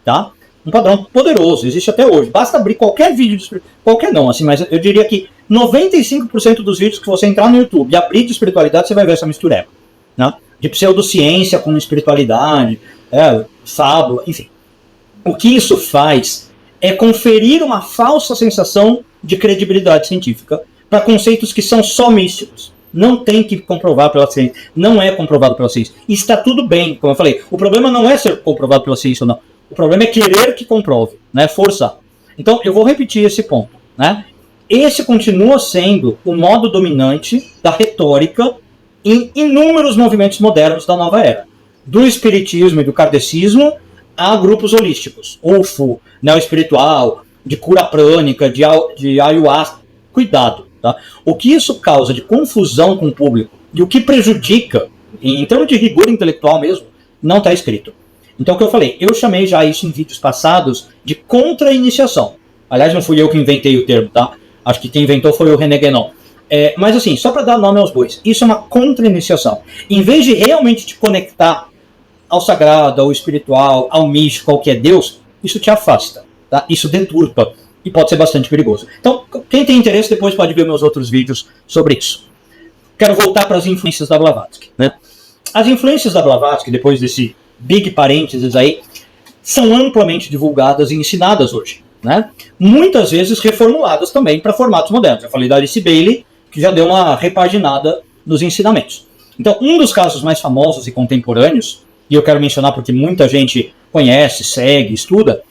Tá? Um padrão poderoso, existe até hoje. Basta abrir qualquer vídeo, qualquer não, assim, mas eu diria que 95% dos vídeos que você entrar no YouTube e abrir de espiritualidade, você vai ver essa mistureba. Né? De pseudociência com espiritualidade, fábula, enfim. O que isso faz é conferir uma falsa sensação de credibilidade científica para conceitos que são só místicos. Não tem que comprovar pela ciência. Não é comprovado pela ciência. E está tudo bem, como eu falei. O problema não é ser comprovado pela ciência ou não. O problema é querer que comprove, né? Forçar. Então, eu vou repetir esse ponto. Né? Esse continua sendo o modo dominante da retórica em inúmeros movimentos modernos da nova era. Do espiritismo e do kardecismo a grupos holísticos. UFO, neo-espiritual, de cura prânica, de ayahuasca. Cuidado. Tá? O que isso causa de confusão com o público e o que prejudica, em termos de rigor intelectual mesmo, não está escrito. Então, o que eu falei, eu chamei já isso em vídeos passados de contra-iniciação. Aliás, não fui eu que inventei o termo, tá? Acho que quem inventou foi o René Guénon. Mas assim, só para dar nome aos bois, isso é uma contra-iniciação. Em vez de realmente te conectar ao sagrado, ao espiritual, ao místico, ao que é Deus, isso te afasta, tá? Isso deturpa e pode ser bastante perigoso. Então, quem tem interesse depois pode ver meus outros vídeos sobre isso. Quero voltar para as influências da Blavatsky, né? As influências da Blavatsky, depois desse big parênteses aí, são amplamente divulgadas e ensinadas hoje. né? Muitas vezes reformuladas também para formatos modernos. Eu falei da Alice Bailey, que já deu uma repaginada nos ensinamentos. Então, um dos casos mais famosos e contemporâneos, e eu quero mencionar porque muita gente conhece, segue, estuda,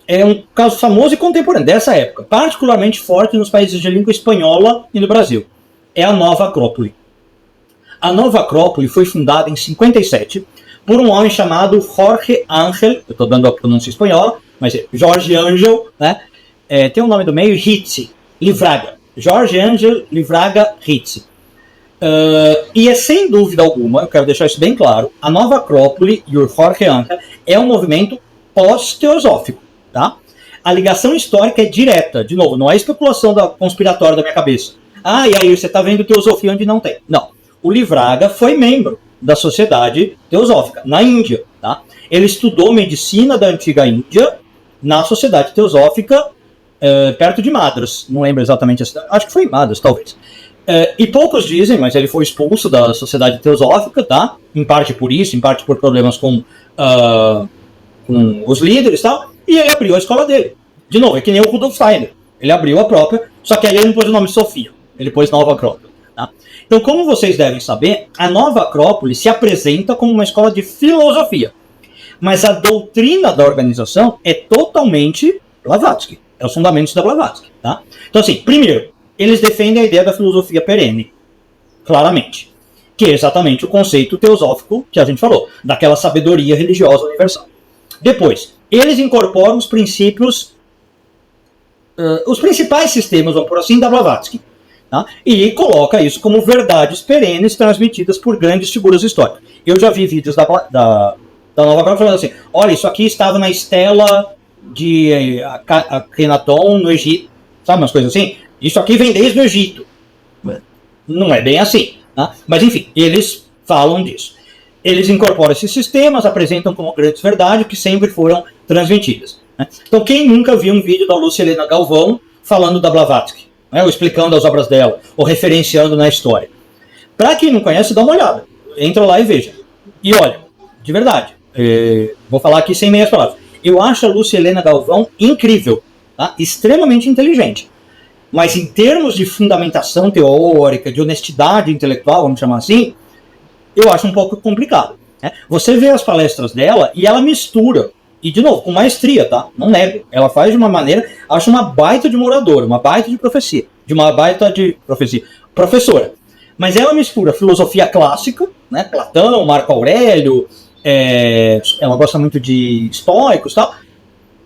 é um caso famoso e contemporâneo dessa época, particularmente forte nos países de língua espanhola e no Brasil. É a Nova Acrópole. A Nova Acrópole foi fundada em 57 por um homem chamado Jorge Ángel, eu estou dando a pronúncia espanhola, mas é Jorge Ángel, né? Tem o nome do meio, Ritzi, Livraga. Jorge Ángel Livraga Ritzi. E é sem dúvida alguma, eu quero deixar isso bem claro, a Nova Acrópole e o Jorge Ángel é um movimento pós-teosófico. Tá? A ligação histórica é direta, de novo, não é especulação conspiratória da minha cabeça. E aí você está vendo teosofia onde não tem. Não. O Livraga foi membro da Sociedade Teosófica, na Índia. Tá? Ele estudou medicina da antiga Índia na Sociedade Teosófica, perto de Madras. Não lembro exatamente a cidade. Acho que foi em Madras, talvez. E poucos dizem, mas ele foi expulso da Sociedade Teosófica, tá? Em parte por isso, em parte por problemas com os líderes e tal. E ele abriu a escola dele. De novo, é que nem o Rudolf Steiner. Ele abriu a própria, só que aí ele não pôs o nome Sofia. Ele pôs Nova Acrópole. Tá? Então, como vocês devem saber, a Nova Acrópole se apresenta como uma escola de filosofia. Mas a doutrina da organização é totalmente Blavatsky. É os fundamentos da Blavatsky. Tá? Então, assim, primeiro, eles defendem a ideia da filosofia perene. Claramente. Que é exatamente o conceito teosófico que a gente falou. Daquela sabedoria religiosa universal. Depois, eles incorporam os princípios, os principais sistemas, vamos por assim, da Blavatsky. Tá? E coloca isso como verdades perenes transmitidas por grandes figuras históricas. Eu já vi vídeos da Nova Acrópole falando assim, olha, isso aqui estava na estela de Akhenaton no Egito, sabe, umas coisas assim? Isso aqui vem desde o Egito. Não é bem assim. Tá? Mas enfim, eles falam disso. Eles incorporam esses sistemas, apresentam como grandes verdades que sempre foram transmitidas. Né? Então, quem nunca viu um vídeo da Lúcia Helena Galvão falando da Blavatsky, né? Ou explicando as obras dela, ou referenciando na história? Para quem não conhece, dá uma olhada. Entra lá e veja. E olha, de verdade, vou falar aqui sem meias palavras. Eu acho a Lúcia Helena Galvão incrível, tá? Extremamente inteligente. Mas em termos de fundamentação teórica, de honestidade intelectual, vamos chamar assim, eu acho um pouco complicado. Né? Você vê as palestras dela e ela mistura, e de novo, com maestria, tá? Não nego. Ela faz de uma maneira, acho uma baita de moradora, uma baita de profecia. Professora. Mas ela mistura filosofia clássica, né? Platão, Marco Aurélio, ela gosta muito de estoicos e tal,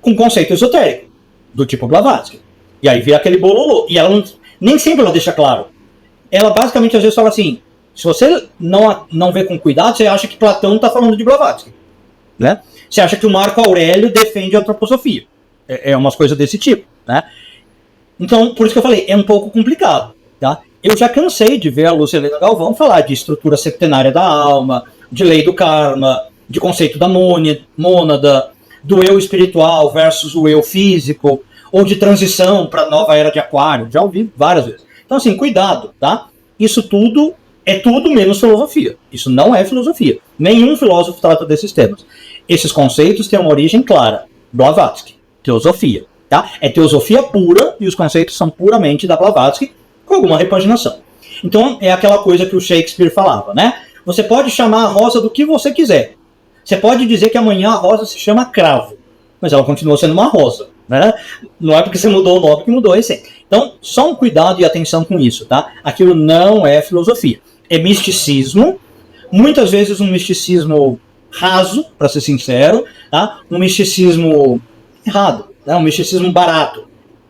com conceito esotérico, do tipo Blavatsky. E aí vira aquele bololô. E ela nem sempre ela deixa claro. Ela basicamente às vezes fala assim, se você não vê com cuidado, você acha que Platão está falando de Blavatsky. Né? Você acha que o Marco Aurélio defende a antroposofia. É umas coisas desse tipo. Né? Então, por isso que eu falei, é um pouco complicado. Tá? Eu já cansei de ver a Lúcia Helena Galvão falar de estrutura septenária da alma, de lei do karma, de conceito da mônada, do eu espiritual versus o eu físico, ou de transição para a nova era de Aquário. Já ouvi várias vezes. Então, assim, cuidado, tá? Isso tudo é tudo menos filosofia. Isso não é filosofia. Nenhum filósofo trata desses temas. Esses conceitos têm uma origem clara. Blavatsky. Teosofia. Tá? É teosofia pura e os conceitos são puramente da Blavatsky com alguma repaginação. Então, é aquela coisa que o Shakespeare falava, né? Você pode chamar a rosa do que você quiser. Você pode dizer que amanhã a rosa se chama cravo. Mas ela continua sendo uma rosa. Né? Não é porque você mudou o nome que mudou a essência. Então, só um cuidado e atenção com isso, tá? Aquilo não é filosofia. É misticismo, muitas vezes um misticismo raso, para ser sincero, tá? Um misticismo errado, né? Um misticismo barato.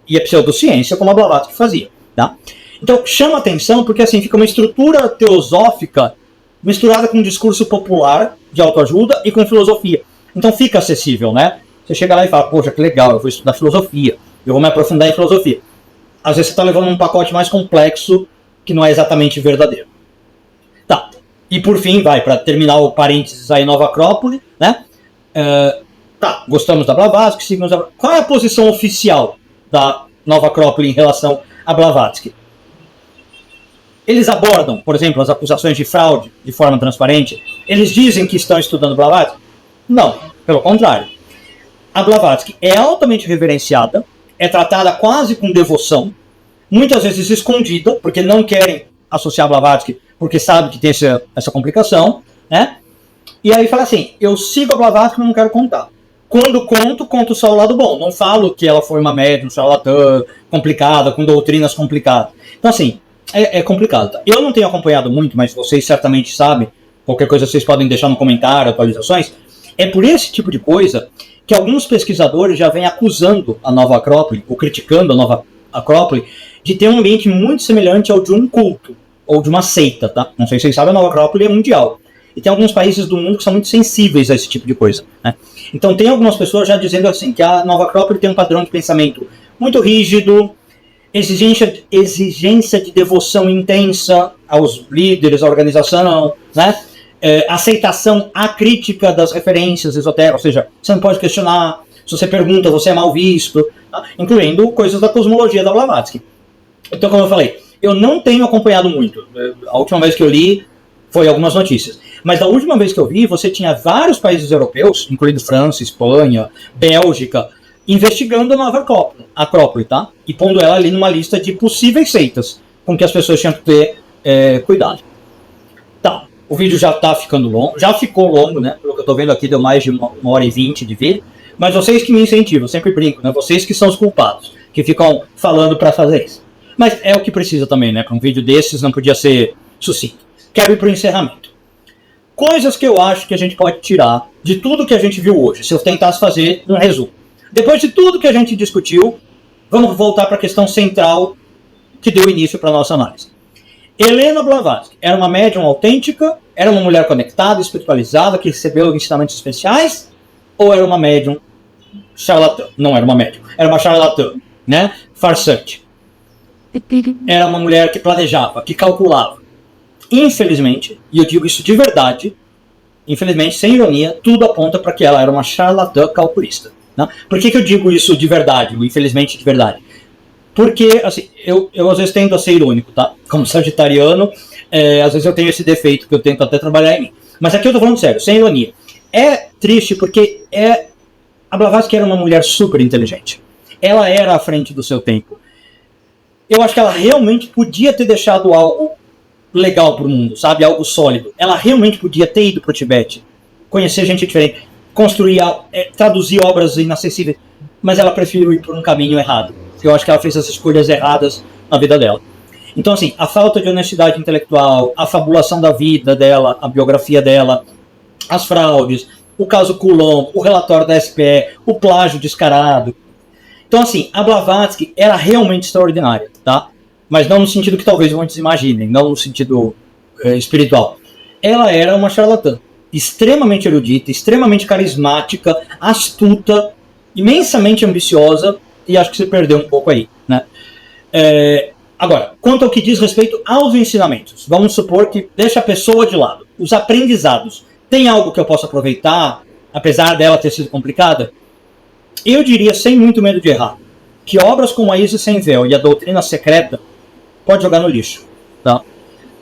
E a pseudociência, como a Blavatsky fazia, tá? Então, chama atenção porque assim fica uma estrutura teosófica misturada com um discurso popular de autoajuda e com filosofia. Então fica acessível, né? Você chega lá e fala, poxa, que legal, eu vou estudar filosofia, eu vou me aprofundar em filosofia. Às vezes você está levando um pacote mais complexo que não é exatamente verdadeiro. Tá, e por fim, para terminar o parênteses aí, Nova Acrópole, né? Tá, gostamos da Blavatsky, seguimos a... Qual é a posição oficial da Nova Acrópole em relação a Blavatsky? Eles abordam, por exemplo, as acusações de fraude de forma transparente? Eles dizem que estão estudando Blavatsky? Não, pelo contrário. A Blavatsky é altamente reverenciada, é tratada quase com devoção, muitas vezes escondida, porque não querem associar a Blavatsky, porque sabe que tem essa complicação, né? E aí fala assim, eu sigo a Blavatsky, mas não quero contar. Quando conto só o lado bom. Não falo que ela foi uma médium charlatã, complicada, com doutrinas complicadas. Então assim, é complicado. Tá? Eu não tenho acompanhado muito, mas vocês certamente sabem, qualquer coisa vocês podem deixar no comentário, atualizações. É por esse tipo de coisa que alguns pesquisadores já vêm acusando a Nova Acrópole, ou criticando a Nova Acrópole, de ter um ambiente muito semelhante ao de um culto, ou de uma seita, tá? Não sei se vocês sabem, a Nova Acrópole é mundial. E tem alguns países do mundo que são muito sensíveis a esse tipo de coisa, né? Então tem algumas pessoas já dizendo assim, que a Nova Acrópole tem um padrão de pensamento muito rígido, exigência de devoção intensa aos líderes, à organização, né? Aceitação acrítica das referências esotéricas, ou seja, você não pode questionar, se você pergunta, você é mal visto, tá? Incluindo coisas da cosmologia da Blavatsky. Então, como eu falei, eu não tenho acompanhado muito. A última vez que eu li foi algumas notícias. Mas da última vez que eu vi, você tinha vários países europeus, incluindo França, Espanha, Bélgica, investigando a Nova Acrópole, tá? E pondo ela ali numa lista de possíveis seitas, com que as pessoas tinham que ter cuidado. Tá, o vídeo já tá ficando longo, já ficou longo, né? Pelo que eu tô vendo aqui, deu mais de 1h20 de vídeo. Mas vocês que me incentivam, eu sempre brinco, né? Vocês que são os culpados, que ficam falando para fazer isso. Mas é o que precisa também, né? Para um vídeo desses não podia ser sucinto. Quero ir para o encerramento. Coisas que eu acho que a gente pode tirar de tudo que a gente viu hoje, se eu tentasse fazer um resumo. Depois de tudo que a gente discutiu, vamos voltar para a questão central que deu início para a nossa análise. Helena Blavatsky era uma médium autêntica? Era uma mulher conectada, espiritualizada, que recebeu ensinamentos especiais? Ou era uma médium charlatã? Não era uma médium, era uma charlatã, né? Farsante. Era uma mulher que planejava, que calculava. Infelizmente, e eu digo isso de verdade, infelizmente, sem ironia, tudo aponta para que ela era uma charlatã calculista. Né? Por que eu digo isso de verdade, ou infelizmente de verdade? Porque, assim, eu às vezes tendo a ser irônico, tá? Como sagitariano, às vezes eu tenho esse defeito que eu tento até trabalhar em mim. Mas aqui eu tô falando sério, sem ironia. É triste porque a Blavatsky era uma mulher super inteligente. Ela era à frente do seu tempo. Eu acho que ela realmente podia ter deixado algo legal pro mundo, sabe? Algo sólido. Ela realmente podia ter ido pro Tibete, conhecer gente diferente, construir, traduzir obras inacessíveis, mas ela preferiu ir por um caminho errado. Eu acho que ela fez as escolhas erradas na vida dela. Então, assim, a falta de honestidade intelectual, a fabulação da vida dela, a biografia dela, as fraudes, o caso Coulomb, o relatório da SPE, o plágio descarado. Então, assim, a Blavatsky era realmente extraordinária, tá? Mas não no sentido que talvez muitos imaginem, não no sentido espiritual. Ela era uma charlatã, extremamente erudita, extremamente carismática, astuta, imensamente ambiciosa, e acho que se perdeu um pouco aí, né? Agora, quanto ao que diz respeito aos ensinamentos, vamos supor que deixa a pessoa de lado. Os aprendizados, tem algo que eu possa aproveitar, apesar dela ter sido complicada? Eu diria, sem muito medo de errar, que obras como a Isis Sem Véu e a Doutrina Secreta pode jogar no lixo, tá?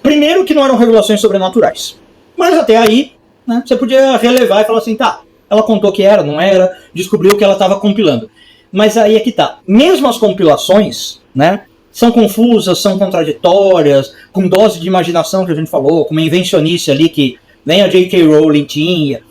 Primeiro que não eram revelações sobrenaturais, mas até aí, né, você podia relevar e falar assim, tá, ela contou que era, não era, descobriu que ela estava compilando. Mas aí é que tá, mesmo as compilações, né, são confusas, são contraditórias, com dose de imaginação que a gente falou, com uma invencionice ali que nem a J.K. Rowling tinha.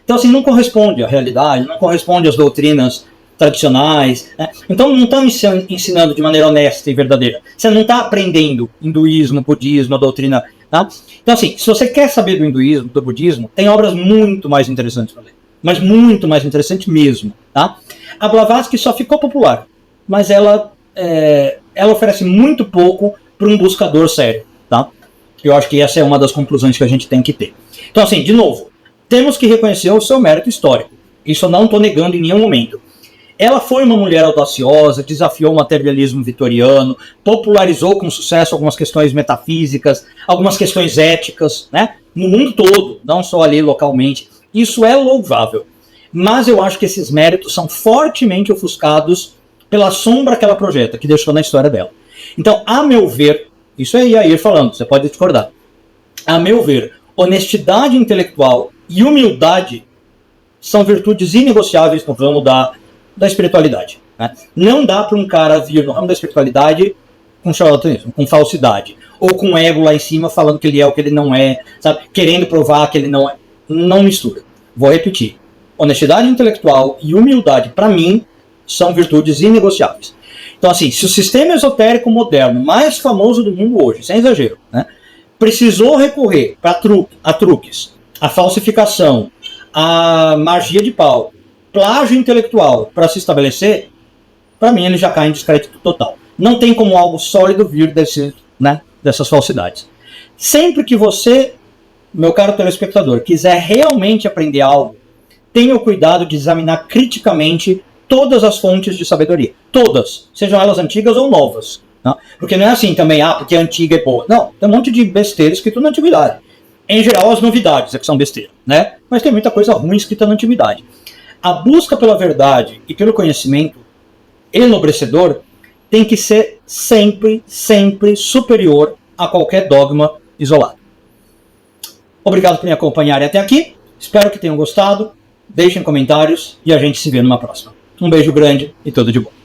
Então, assim, não corresponde à realidade, não corresponde às doutrinas tradicionais, né? Então não estão ensinando de maneira honesta e verdadeira. Você não está aprendendo hinduísmo, budismo, a doutrina. Tá? Então, assim, se você quer saber do hinduísmo, do budismo, tem obras muito mais interessantes para ler. Mas muito mais interessantes mesmo. Tá? A Blavatsky só ficou popular, mas ela oferece muito pouco para um buscador sério. Tá? Eu acho que essa é uma das conclusões que a gente tem que ter. Então, assim, de novo, temos que reconhecer o seu mérito histórico. Isso eu não estou negando em nenhum momento. Ela foi uma mulher audaciosa, desafiou o materialismo vitoriano, popularizou com sucesso algumas questões metafísicas, algumas questões éticas, né? No mundo todo, não só ali localmente. Isso é louvável. Mas eu acho que esses méritos são fortemente ofuscados pela sombra que ela projeta, que deixou na história dela. Então, a meu ver, isso é Yair falando, você pode discordar. A meu ver, honestidade intelectual e humildade são virtudes inegociáveis no ramo da espiritualidade. Né? Não dá para um cara vir no ramo da espiritualidade com charlatanismo, com falsidade, ou com ego lá em cima falando que ele é o que ele não é, sabe? Querendo provar que ele não é. Não mistura. Vou repetir. Honestidade intelectual e humildade, para mim, são virtudes inegociáveis. Então, assim, se o sistema esotérico moderno mais famoso do mundo hoje, sem exagero, né, precisou recorrer a truques, a falsificação, a magia de pau, plágio intelectual para se estabelecer, para mim ele já cai em descrédito total. Não tem como algo sólido vir dessas falsidades. Sempre que você, meu caro telespectador, quiser realmente aprender algo, tenha o cuidado de examinar criticamente todas as fontes de sabedoria. Todas, sejam elas antigas ou novas. Não? Porque não é assim também, porque a antiga é boa. Não, tem um monte de besteira escrito na antiguidade. Em geral, as novidades é que são besteira, né? Mas tem muita coisa ruim escrita na antiguidade. A busca pela verdade e pelo conhecimento enobrecedor tem que ser sempre, sempre superior a qualquer dogma isolado. Obrigado por me acompanharem até aqui. Espero que tenham gostado. Deixem comentários e a gente se vê numa próxima. Um beijo grande e tudo de bom.